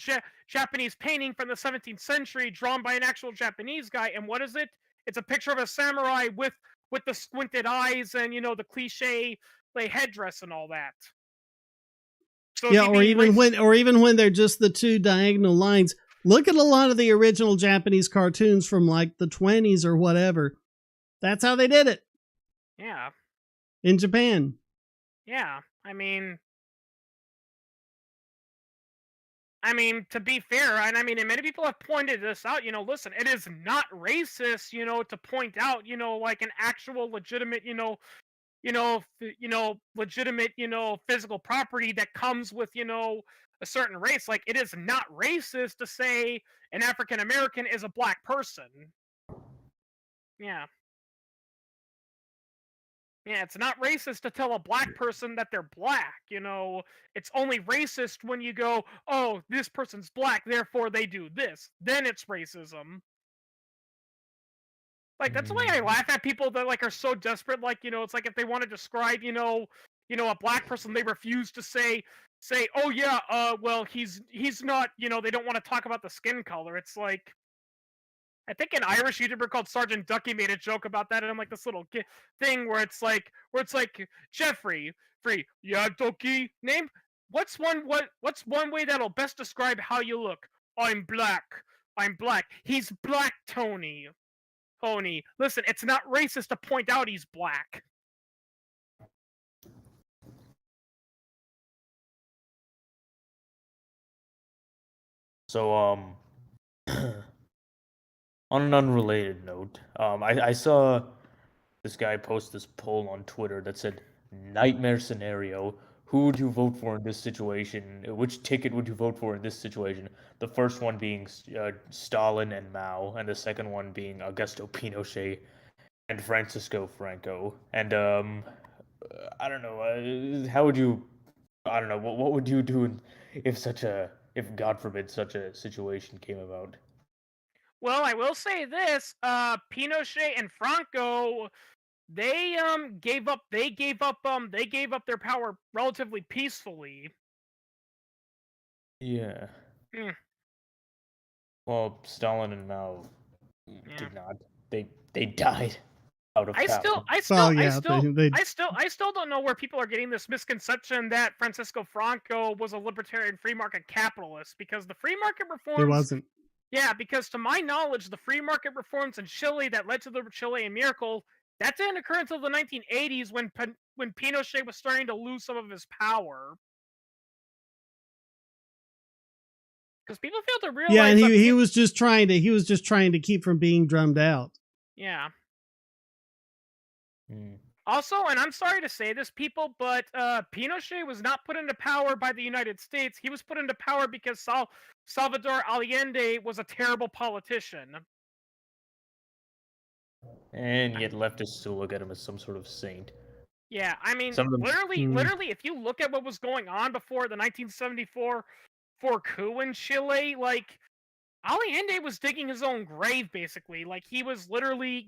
Japanese painting from the 17th century drawn by an actual Japanese guy. And what is it? It's a picture of a samurai with the squinted eyes and, the cliche headdress and all that. So yeah, or even when they're just the two diagonal lines. Look at a lot of the original Japanese cartoons from like the 20s or whatever. That's how they did it. Yeah. In Japan. Yeah. I mean, to be fair, and many people have pointed this out, listen, it is not racist, to point out, like an actual legitimate, legitimate, physical property that comes with, a certain race. Like, it is not racist to say an African American is a black person. Yeah. Yeah, it's not racist to tell a black person that they're black, It's only racist when you go, oh, this person's black, therefore they do this. Then it's racism. Like, that's why I laugh at people that, like, are so desperate. Like, it's like if they want to describe, a black person, they refuse to say, oh yeah, well, he's not, they don't want to talk about the skin color. It's like, I think an Irish YouTuber called Sergeant Ducky made a joke about that, and I'm like, this little thing where it's like Jeffrey, free, yeah, Ducky, name. What's one way that'll best describe how you look? I'm black. I'm black. He's black, Tony. Tony, listen, it's not racist to point out he's black. So, on an unrelated note, I saw this guy post this poll on Twitter that said, "Nightmare scenario. Who would you vote for in this situation? Which ticket would you vote for in this situation?" The first one being Stalin and Mao, and the second one being Augusto Pinochet and Francisco Franco. And I don't know. How would you? I don't know. What would you do if God forbid such a situation came about? Well, I will say this: Pinochet and Franco, they gave up their power relatively peacefully. Yeah. Hmm. Well, Stalin and Mao did not. They died. out of I still, town. I still, Well, I yeah, still, they I still don't know where people are getting this misconception that Francisco Franco was a libertarian free market capitalist, because the free market it reforms, wasn't. yeah, because to my knowledge, the free market reforms in Chile that led to the Chilean miracle, that didn't occur until the 1980s when Pinochet was starting to lose some of his power. Because people fail to Yeah, and realize that, he was just trying to keep from being drummed out. yeah. Mm. Also, and I'm sorry to say this, people, but Pinochet was not put into power by the United States. He was put into power because Salvador Allende was a terrible politician. And yet leftists still look at him as some sort of saint. Yeah, I mean, Some of them, literally, if you look at what was going on before the 1974 coup in Chile, like, Allende was digging his own grave, basically. Like, he was literally,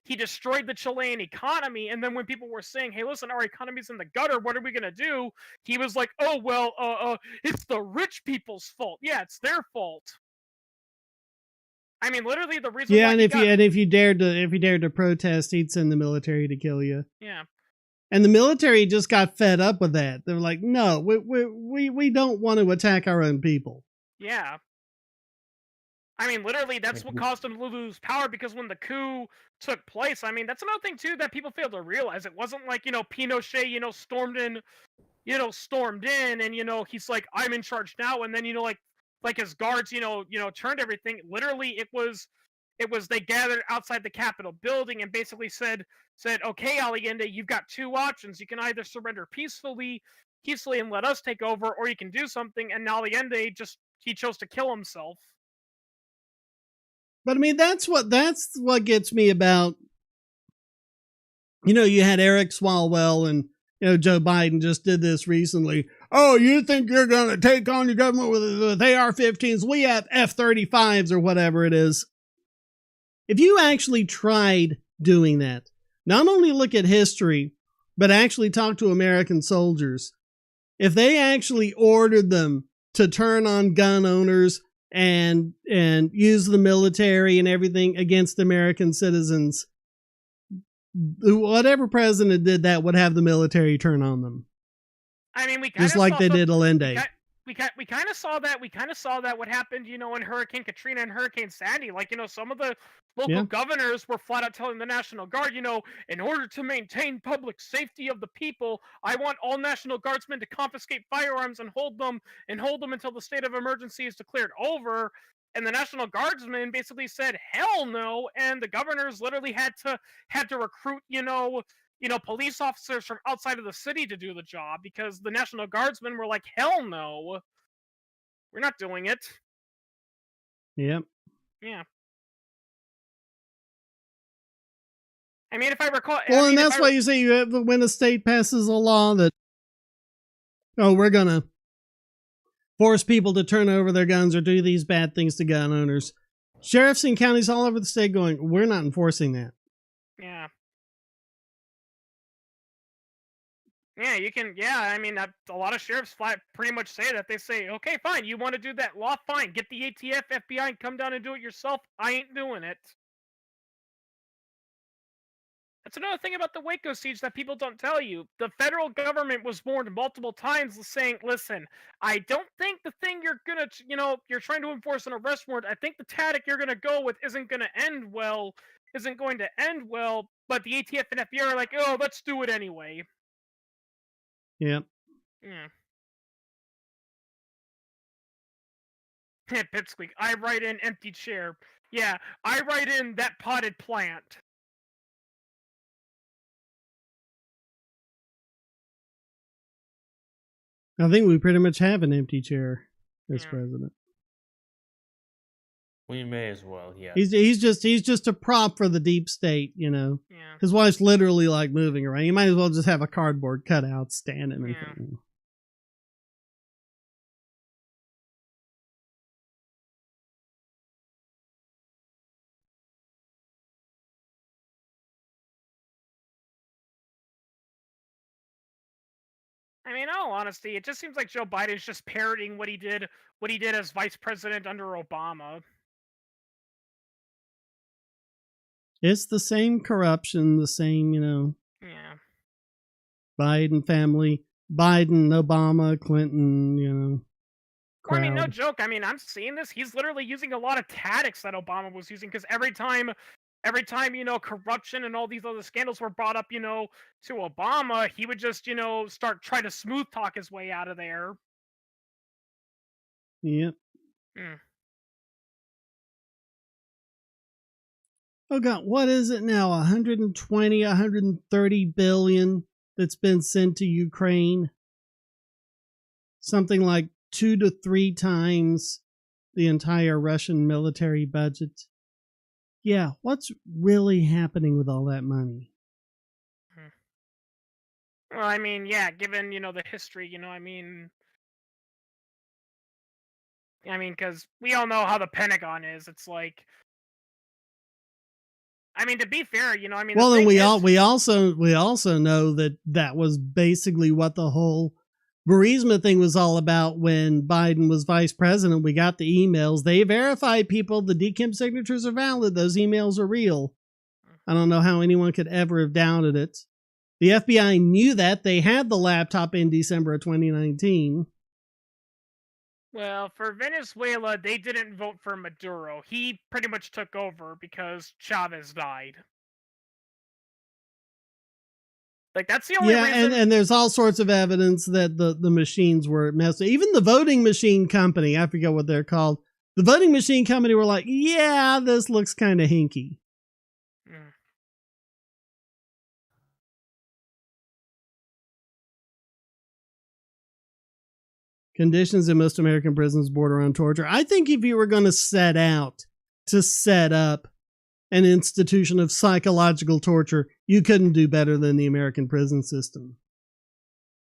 he destroyed the Chilean economy, and then when people were saying, hey, listen, our economy's in the gutter, what are we gonna do? He was like, oh, well, it's the rich people's fault. Yeah, it's their fault. I mean, literally, the reason Yeah, why and he if you dared to protest, he'd send the military to kill you. Yeah. And the military just got fed up with that. They're like, no, we don't want to attack our own people. Yeah. I mean, literally, that's what caused him to lose power, because when the coup took place, I mean, that's another thing, too, that people fail to realize. It wasn't like, Pinochet, stormed in and, he's like, I'm in charge now. And then, like his guards, turned everything. Literally, it was they gathered outside the Capitol building and basically said, okay, Allende, you've got two options. You can either surrender peacefully and let us take over, or you can do something. And Allende he chose to kill himself. But I mean, that's what gets me about. You had Eric Swalwell and Joe Biden just did this recently. Oh, you think you're going to take on your government with AR-15s? We have F-35s or whatever it is. If you actually tried doing that, not only look at history, but actually talk to American soldiers, if they actually ordered them to turn on gun owners and use the military and everything against American citizens, whatever president did that would have the military turn on them. I mean, we just like they did Allende. We kind of saw that. What happened, in Hurricane Katrina and Hurricane Sandy. Like, some of the local governors were flat out telling the National Guard, in order to maintain public safety of the people, I want all National Guardsmen to confiscate firearms and hold them until the state of emergency is declared over. And the National Guardsmen basically said, hell no. And the governors literally had to recruit, police officers from outside of the city to do the job, because the National Guardsmen were like, hell no, we're not doing it. Yep. Yeah. I mean, if I recall... Well, and that's why you say when a state passes a law that, we're going to force people to turn over their guns or do these bad things to gun owners. Sheriffs in counties all over the state going, we're not enforcing that. Yeah. Yeah, you can. Yeah, I mean, a lot of sheriffs pretty much say that. They say, okay, fine, you want to do that law? Fine, get the ATF, FBI, and come down and do it yourself. I ain't doing it. That's another thing about the Waco siege that people don't tell you. The federal government was warned multiple times saying, listen, I don't think the thing you're going to, you're trying to enforce an arrest warrant, I think the tactic you're going to go with isn't going to end well. But the ATF and FBI are like, oh, let's do it anyway. Yep. Yeah. Pipsqueak, I write in empty chair. Yeah, I write in that potted plant. I think we pretty much have an empty chair as president. We may as well, yeah. He's just a prop for the deep state, Yeah. His wife's literally like moving around. You might as well just have a cardboard cutout standing. Yeah. I mean, in all honesty, it just seems like Joe Biden's just parroting what he did as vice president under Obama. It's the same corruption, the same, Yeah. Biden family, Biden, Obama, Clinton, Well, I mean, no crowd. joke. I mean, I'm seeing this. He's literally using a lot of tactics that Obama was using because every time corruption and all these other scandals were brought up, to Obama, he would just start trying to smooth talk his way out of there. Yep. Mm. Oh God, what is it now? 120, 130 billion that's been sent to Ukraine. Something like 2 to 3 times the entire Russian military budget. Yeah, what's really happening with all that money? Well, I mean, yeah, given the history, because we all know how the Pentagon is. It's like, I mean, to be fair, Well, the then thing is, we also know that was basically what the whole Burisma thing was all about when Biden was vice president. We got the emails. They verified people. The DKIM signatures are valid. Those emails are real. I don't know how anyone could ever have doubted it. The FBI knew that. They had the laptop in December of 2019. well, for Venezuela, they didn't vote for Maduro. He pretty much took over because Chavez died. Like, that's the only reason. And there's all sorts of evidence that the machines were messed. Even the voting machine company, I forget what they're called. The voting machine company were like, yeah, this looks kind of hinky. Mm. Conditions in most American prisons border on torture. I think if you were going to set out to set up an institution of psychological torture, you couldn't do better than the American prison system.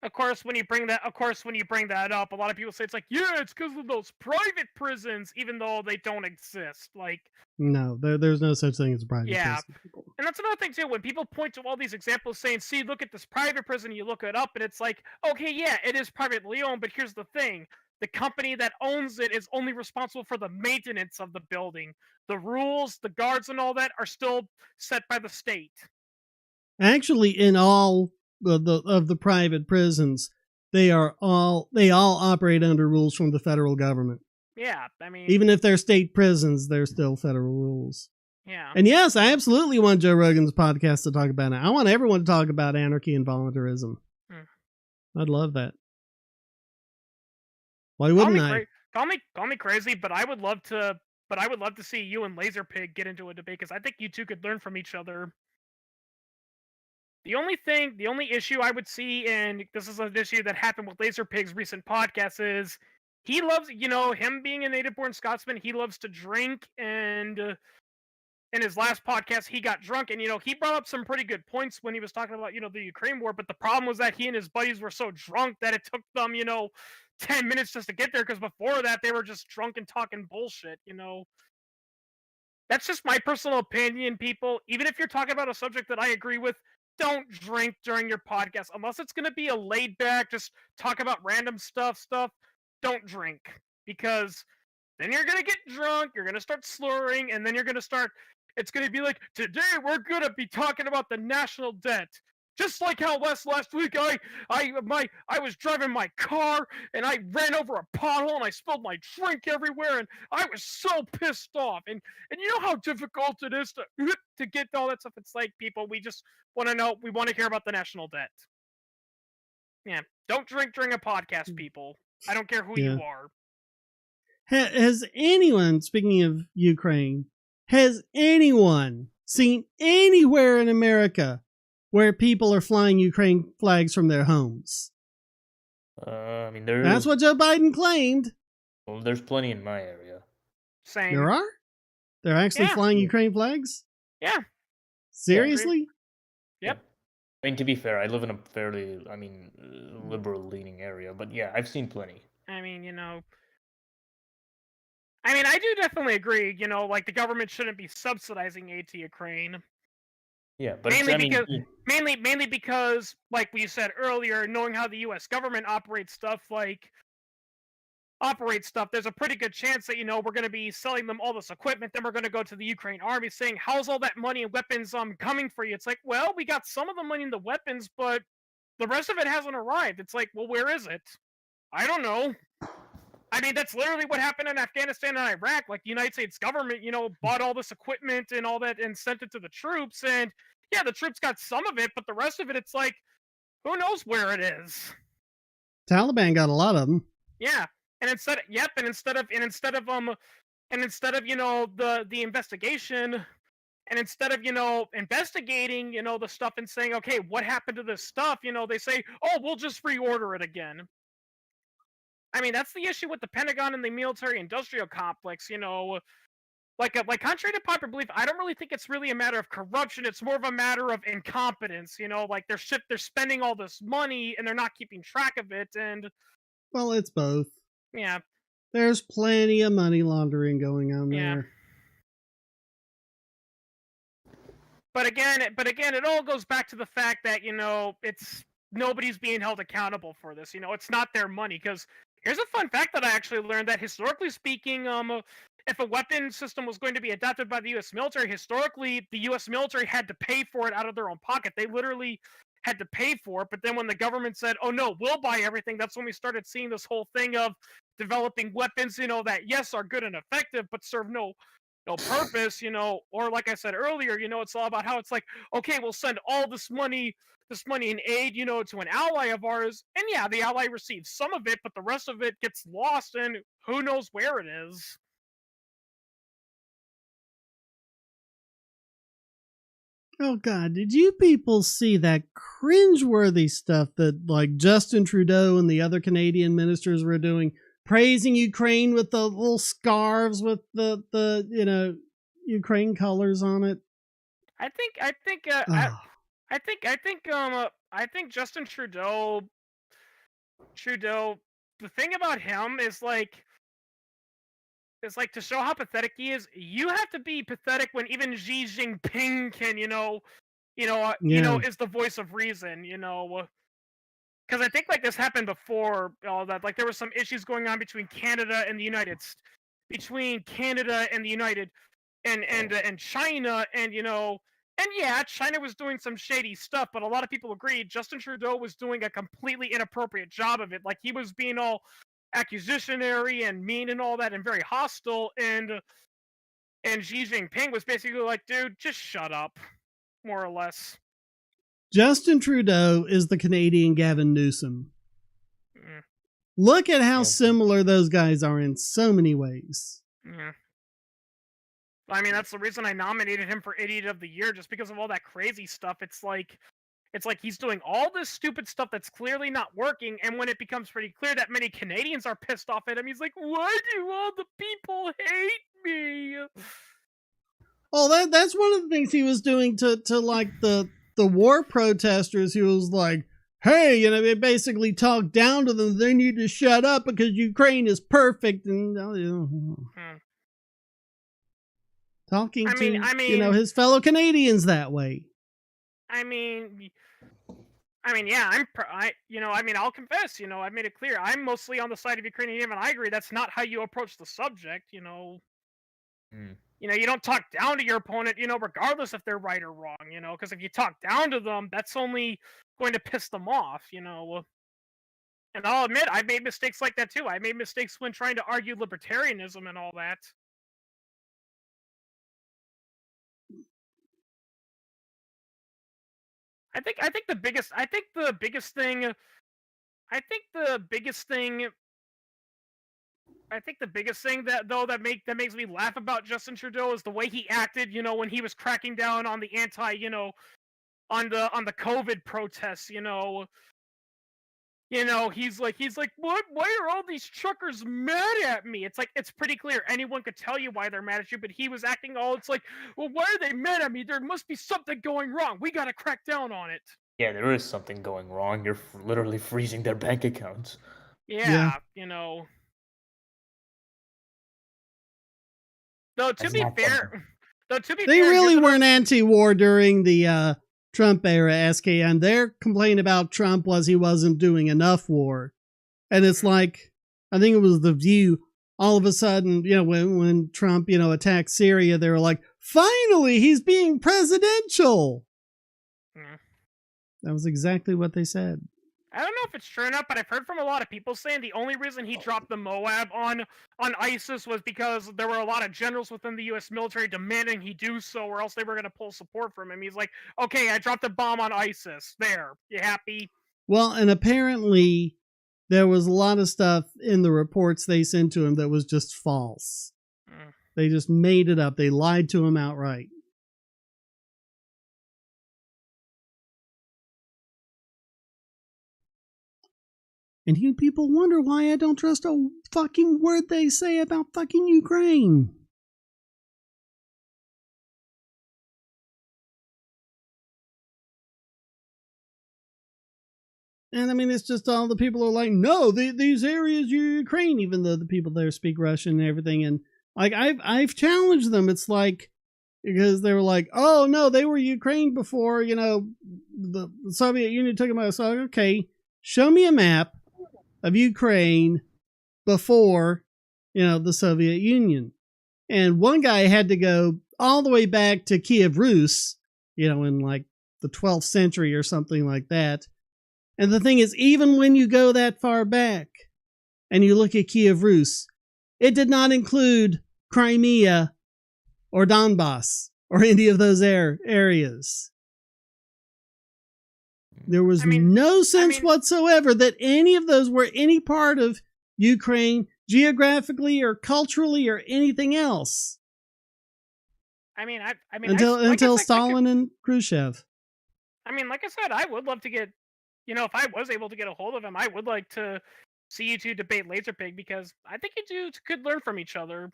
Of course, when you bring that up, a lot of people say it's like, yeah, it's because of those private prisons, even though they don't exist. Like, no, there's no such thing as a private yeah. prison. And that's another thing too. When people point to all these examples, saying, "See, look at this private prison," you look it up, and it's like, okay, yeah, it is privately owned, but here's the thing: the company that owns it is only responsible for the maintenance of the building. The rules, the guards, and all that are still set by the state. Actually, in all of the private prisons, they all operate under rules from the federal government. Yeah, I mean, even if they're state prisons, they're still federal rules. Yeah. And yes, I absolutely want Joe Rogan's podcast to talk about it. I want everyone to talk about anarchy and voluntarism. I'd love that. Why wouldn't I? Call me crazy, but I would love to. But I would love to see you and Laserpig get into a debate because I think you two could learn from each other. The only issue I would see, and this is an issue that happened with Laserpig's recent podcast, is he loves, him being a native-born Scotsman, he loves to drink, and in his last podcast, he got drunk, and, he brought up some pretty good points when he was talking about, the Ukraine war, but the problem was that he and his buddies were so drunk that it took them, 10 minutes just to get there, because before that, they were just drunk and talking bullshit, That's just my personal opinion, people. Even if you're talking about a subject that I agree with, don't drink during your podcast unless it's going to be a laid back, just talk about random stuff. Don't drink because then you're going to get drunk, you're going to start slurring, and then you're going to start. It's going to be like, today we're going to be talking about the national debt. Just like how last week I was driving my car and I ran over a pothole and I spilled my drink everywhere and I was so pissed off. And you know how difficult it is to get all that stuff. It's like, people, we just want to know, we want to hear about the national debt. Yeah, don't drink during a podcast, people. I don't care who you are. Has anyone, speaking of Ukraine, has anyone seen anywhere in America where people are flying Ukraine flags from their homes? I mean, that's what Joe Biden claimed. Well, there's plenty in my area. Same. There are? They're actually flying Ukraine flags? Yeah. Seriously? Yep. I mean, to be fair, I live in a fairly, liberal-leaning area, but yeah, I've seen plenty. I mean, I do definitely agree, like the government shouldn't be subsidizing aid to Ukraine. Yeah, but mainly because, like we said earlier, knowing how the U.S. government operates stuff, like operate stuff, there's a pretty good chance that, we're going to be selling them all this equipment. Then we're going to go to the Ukraine army saying, how's all that money and weapons coming for you? It's like, well, we got some of the money and the weapons, but the rest of it hasn't arrived. It's like, well, where is it? I don't know. I mean, that's literally what happened in Afghanistan and Iraq. Like, the United States government, bought all this equipment and all that and sent it to the troops. And yeah, the troops got some of it, but the rest of it, it's like, who knows where it is? Taliban got a lot of them. Yeah. And instead of the investigation, and instead of investigating the stuff and saying, okay, what happened to this stuff, they say, oh, we'll just reorder it again. I mean, that's the issue with the Pentagon and the military industrial complex. Like contrary to popular belief, I don't really think it's really a matter of corruption. It's more of a matter of incompetence. Like they're spending all this money and they're not keeping track of it. And well, it's both. Yeah. There's plenty of money laundering going on there. But again, it all goes back to the fact that, it's nobody's being held accountable for this. It's not their money. Because here's a fun fact that I actually learned, that historically speaking, if a weapon system was going to be adopted by the U.S. military, historically, the U.S. military had to pay for it out of their own pocket. They literally had to pay for it. But then when the government said, oh, no, we'll buy everything, that's when we started seeing this whole thing of developing weapons, that, yes, are good and effective, but serve no purpose, or like I said earlier, it's all about how it's like, okay, we'll send all this money in aid, to an ally of ours. And yeah, the ally receives some of it, but the rest of it gets lost and who knows where it is. Oh God, did you people see that cringeworthy stuff that like Justin Trudeau and the other Canadian ministers were doing, praising Ukraine with the little scarves with the Ukraine colors on it? I think Justin Trudeau, the thing about him is like, to show how pathetic he is, you have to be pathetic when even Xi Jinping can, is the voice of reason, because I think like this happened before all that. Like there were some issues going on between Canada and the United and China, and yeah, China was doing some shady stuff, but a lot of people agreed Justin Trudeau was doing a completely inappropriate job of it. Like he was being all accusationary and mean and all that and very hostile, and Xi Jinping was basically like, dude, just shut up, more or less. Justin Trudeau is the Canadian Gavin Newsom. Look at how similar those guys are in so many ways. Yeah. I mean, that's the reason I nominated him for Idiot of the Year, just because of all that crazy stuff. It's like he's doing all this stupid stuff that's clearly not working, and when it becomes pretty clear that many Canadians are pissed off at him, he's like, why do all the people hate me? Oh, that's one of the things he was doing to like the war protesters. He was like, hey, they basically talked down to them. They need to shut up because Ukraine is perfect. And talking to his fellow Canadians that way. I mean, yeah, I'll confess, I made it clear, I'm mostly on the side of Ukrainian, and I agree that's not how you approach the subject, You don't talk down to your opponent, regardless if they're right or wrong, because if you talk down to them, that's only going to piss them off, And I'll admit, I've made mistakes like that too. I made mistakes when trying to argue libertarianism and all that. I think the biggest thing that makes me laugh about Justin Trudeau is the way he acted, when he was cracking down on the on the COVID protests, he's like, what? Why are all these truckers mad at me? It's like, it's pretty clear. Anyone could tell you why they're mad at you, but he was acting all, it's like, well, why are they mad at me? There must be something going wrong. We got to crack down on it. Yeah, there is something going wrong. You're literally freezing their bank accounts. Yeah. Though to be fair, they really weren't anti-war during the Trump era, SKN. Their complaint about Trump was he wasn't doing enough war. And it's like, I think it was The View. All of a sudden, when Trump, attacked Syria, they were like, finally, he's being presidential. Yeah. That was exactly what they said. I don't know if it's true or not, but I've heard from a lot of people saying the only reason he dropped the Moab on ISIS was because there were a lot of generals within the U.S. military demanding he do so, or else they were going to pull support from him. He's like, okay, I dropped a bomb on ISIS. There. You happy? Well, and apparently there was a lot of stuff in the reports they sent to him that was just false. They just made it up. They lied to him outright. And you people wonder why I don't trust a fucking word they say about fucking Ukraine. And I mean, it's just all the people are like, no, these areas are Ukraine, even though the people there speak Russian and everything. And like, I've challenged them. It's like, because they were like, oh no, they were Ukraine before, the Soviet Union took them out. So, okay, show me a map of Ukraine before, the Soviet Union. And one guy had to go all the way back to Kiev Rus, in like the 12th century or something like that. And the thing is, even when you go that far back and you look at Kiev Rus, it did not include Crimea or Donbass or any of those areas. There was no sense whatsoever that any of those were any part of Ukraine geographically or culturally or anything else. Until Stalin and Khrushchev. Like I said, I would love to get, if I was able to get a hold of him, I would like to see you two debate Laserpig, because I think you two could learn from each other.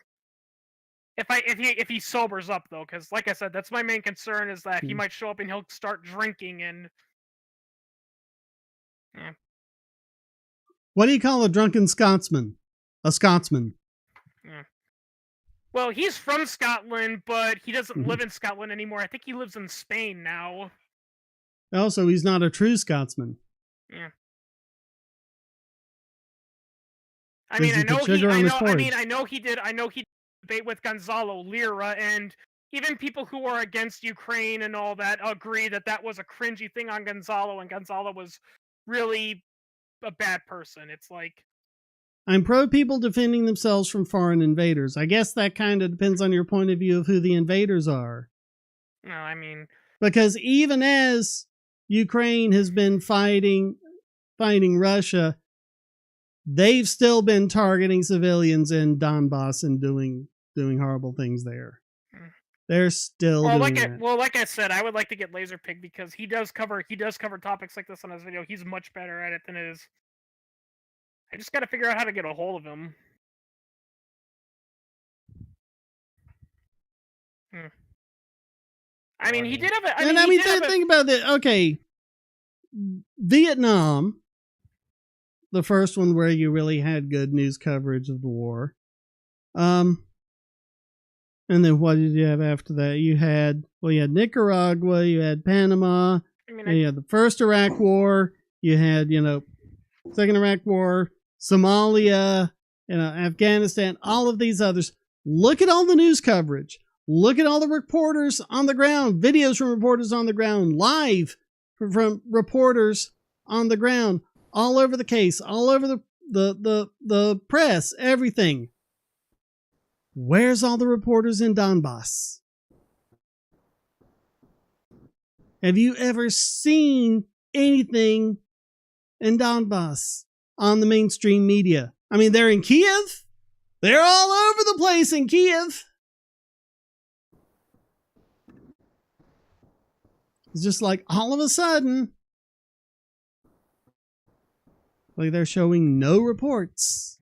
If he sobers up though, because like I said, that's my main concern, is that he might show up and he'll start drinking and. Yeah. What do you call a drunken Scotsman? A Scotsman. Yeah. Well, he's from Scotland, but he doesn't live in Scotland anymore. I think he lives in Spain now. Oh, so he's not a true Scotsman. Yeah. I know he did debate with Gonzalo Lira, and even people who are against Ukraine and all that agree that was a cringy thing on Gonzalo, and Gonzalo was really a bad person. It's like, I'm pro people defending themselves from foreign invaders. I guess that kind of depends on your point of view of who the invaders are. No, because even as Ukraine has been fighting Russia, they've still been targeting civilians in Donbass and doing horrible things there. They're still doing that. Well, like I said, I would like to get Laserpig, because he does cover topics like this on his video. He's much better at it than it is. I just got to figure out how to get a hold of him. He did have a. Think about it. Okay, Vietnam, the first one where you really had good news coverage of the war. And then what did you have after that? You had Nicaragua, you had Panama, you had the first Iraq War, you had, second Iraq War, Somalia, Afghanistan, all of these others. Look at all the news coverage. Look at all the reporters on the ground, videos from reporters on the ground, live from reporters on the ground, all over the case, all over the press, everything. Where's all the reporters in Donbass? Have you ever seen anything in Donbass on the mainstream media? They're in Kiev. They're all over the place in Kiev. It's just like all of a sudden, like they're showing no reports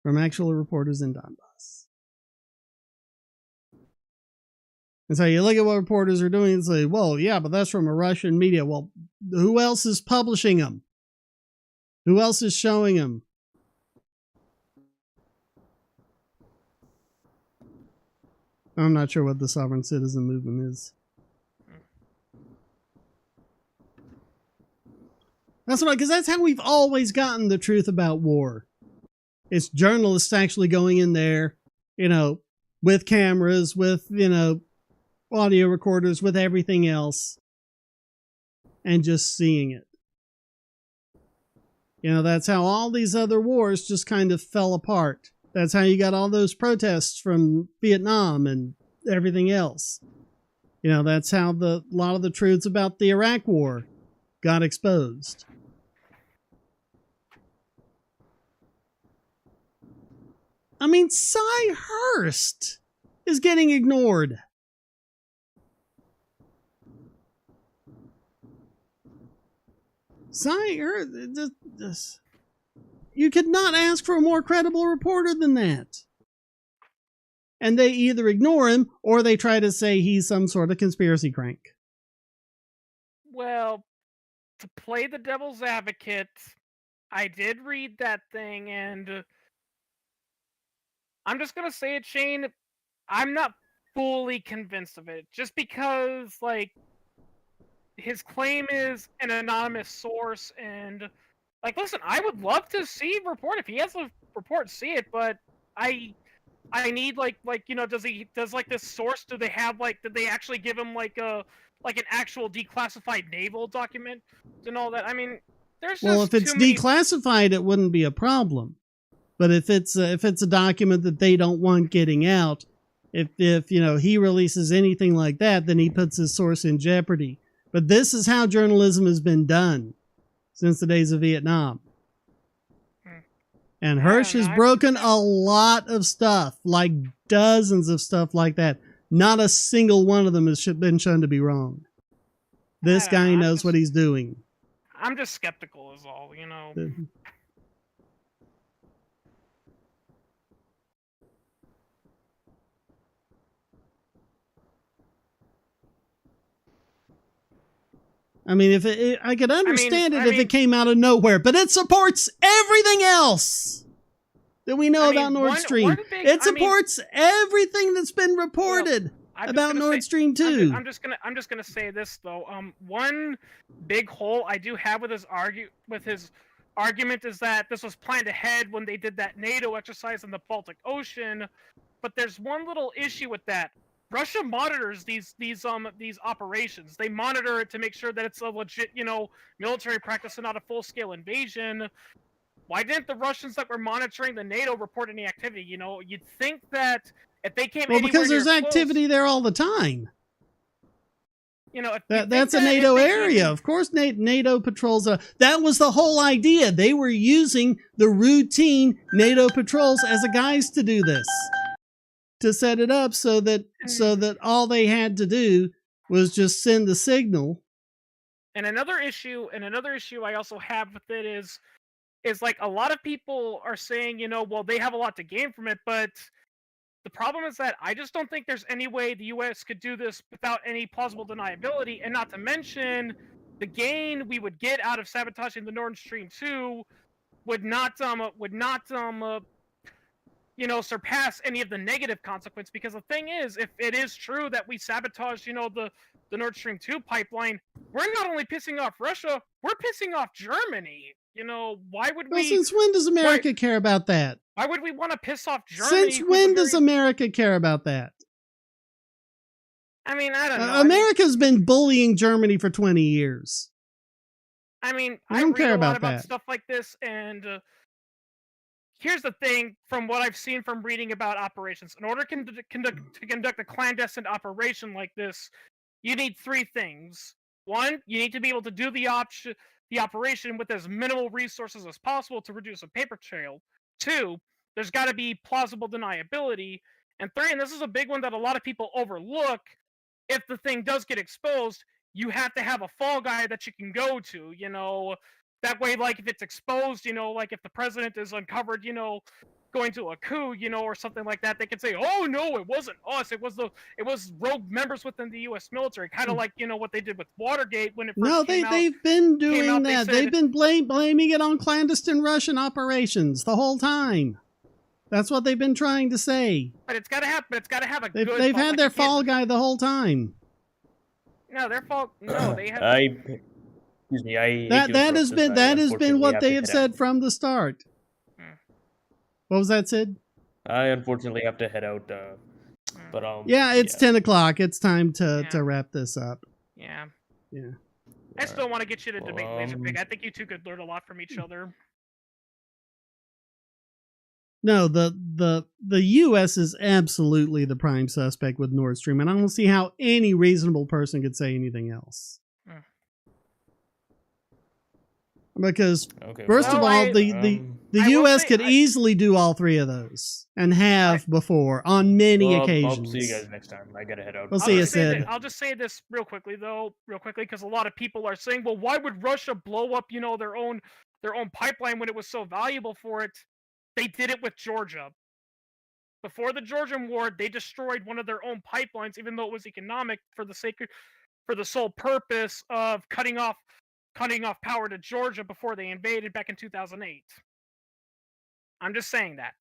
from actual reporters in Donbass. And so you look at what reporters are doing and say, well, yeah, but that's from a Russian media. Well, who else is publishing them? Who else is showing them? I'm not sure what the sovereign citizen movement is. That's right, because that's how we've always gotten the truth about war. It's journalists actually going in there, with cameras, with, audio recorders, with everything else, and just seeing it. That's how all these other wars just kind of fell apart. That's how you got all those protests from Vietnam and everything else. That's how a lot of the truths about the Iraq War got exposed. I mean, Cy Hurst is getting ignored. Cy Hurst, you could not ask for a more credible reporter than that. And they either ignore him or they try to say he's some sort of conspiracy crank. Well, to play the devil's advocate, I did read that thing, and I'm just gonna say it, Shane. I'm not fully convinced of it, just because, like, his claim is an anonymous source, and, like, listen, I would love to see report if he has a report, see it, but I need does this source, do they have did they actually give him an actual declassified naval document and all that? I mean, there's just well, if it's declassified, it wouldn't be a problem. But if it's a document that they don't want getting out, if he releases anything like that, then he puts his source in jeopardy. But this is how journalism has been done since the days of Vietnam. And Hirsch has broken a lot of stuff, like dozens of stuff like that. Not a single one of them has been shown to be wrong. This guy knows what he's doing. I'm just skeptical is all, I mean, I could understand if it came out of nowhere, but it supports everything else that we know about Nord Stream. It supports everything that's been reported about Nord Stream 2. I'm just gonna say this though. One big hole I do have with his argument is that this was planned ahead when they did that NATO exercise in the Baltic Ocean. But there's one little issue with that. Russia monitors these operations. They monitor it to make sure that it's a legit, military practice and not a full-scale invasion. Why didn't the Russians that were monitoring the NATO report any activity? You'd think that if they came anywhere because there's activity there all the time. That's a NATO area. Of course, NATO patrols. That was the whole idea. They were using the routine NATO patrols as a guise to do this. To set it up so that all they had to do was just send the signal. And another issue I also have with it is like a lot of people are saying, well, they have a lot to gain from it, but the problem is that I just don't think there's any way the U.S. could do this without any plausible deniability, and not to mention the gain we would get out of sabotaging the Nord Stream 2 would not surpass any of the negative consequence. Because the thing is, if it is true that we sabotaged, the Nord Stream 2 pipeline, we're not only pissing off Russia, we're pissing off Germany. Why would we? Well, since when does America care about that? Why would we want to piss off Germany? Since when does America care about that? I mean, I don't know. America's been bullying Germany for 20 years. I mean, I don't care about stuff like this, and here's the thing, from what I've seen from reading about operations, in order to conduct a clandestine operation like this, you need three things. One, you need to be able to do the operation with as minimal resources as possible to reduce a paper trail. Two, there's got to be plausible deniability. And three, and this is a big one that a lot of people overlook, if the thing does get exposed, you have to have a fall guy that you can go to, That way, like, if it's exposed, like if the president is uncovered, going to a coup, or something like that, they can say, "Oh no, it wasn't us. It was rogue members within the U.S. military." Kind of like what they did with Watergate when it first came out. They've been doing that. They've been blaming it on clandestine Russian operations the whole time. That's what they've been trying to say. But it's got to have. But it's got to have a good. They've had their fall guy the whole time. No, their fault. No, they have. Excuse me, I hate That to that interrupt has this, been I that has been unfortunately what have they to have head said out. from the start. What was that, Sid? I unfortunately have to head out, but Yeah, it's 10 o'clock. It's time to Yeah. wrap this up. Yeah. Yeah. I still want to get you to Well, debate Laserpig. I think you two could learn a lot from each other. No, the U.S. is absolutely the prime suspect with Nord Stream, and I don't see how any reasonable person could say anything else. Because Okay, first of well, all, I- the I will U.S. say- could easily do all three of those, and have before on many I'll occasions. see you guys next time. I gotta head out. We'll see you, Sid. I'll just say this real quickly, because a lot of people are saying, "Well, why would Russia blow up, their own pipeline when it was so valuable for it?" They did it with Georgia. Before the Georgian War, they destroyed one of their own pipelines, even though it was economic, for the sole purpose of cutting off power to Georgia before they invaded back in 2008. I'm just saying that.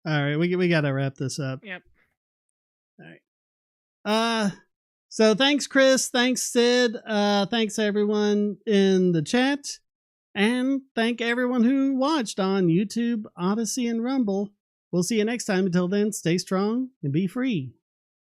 All right, we got to wrap this up. Yep. All right. So thanks, Chris. Thanks, Sid. Thanks everyone in the chat, and thank everyone who watched on YouTube, Odyssey, and Rumble. We'll see you next time. Until then, stay strong and be free.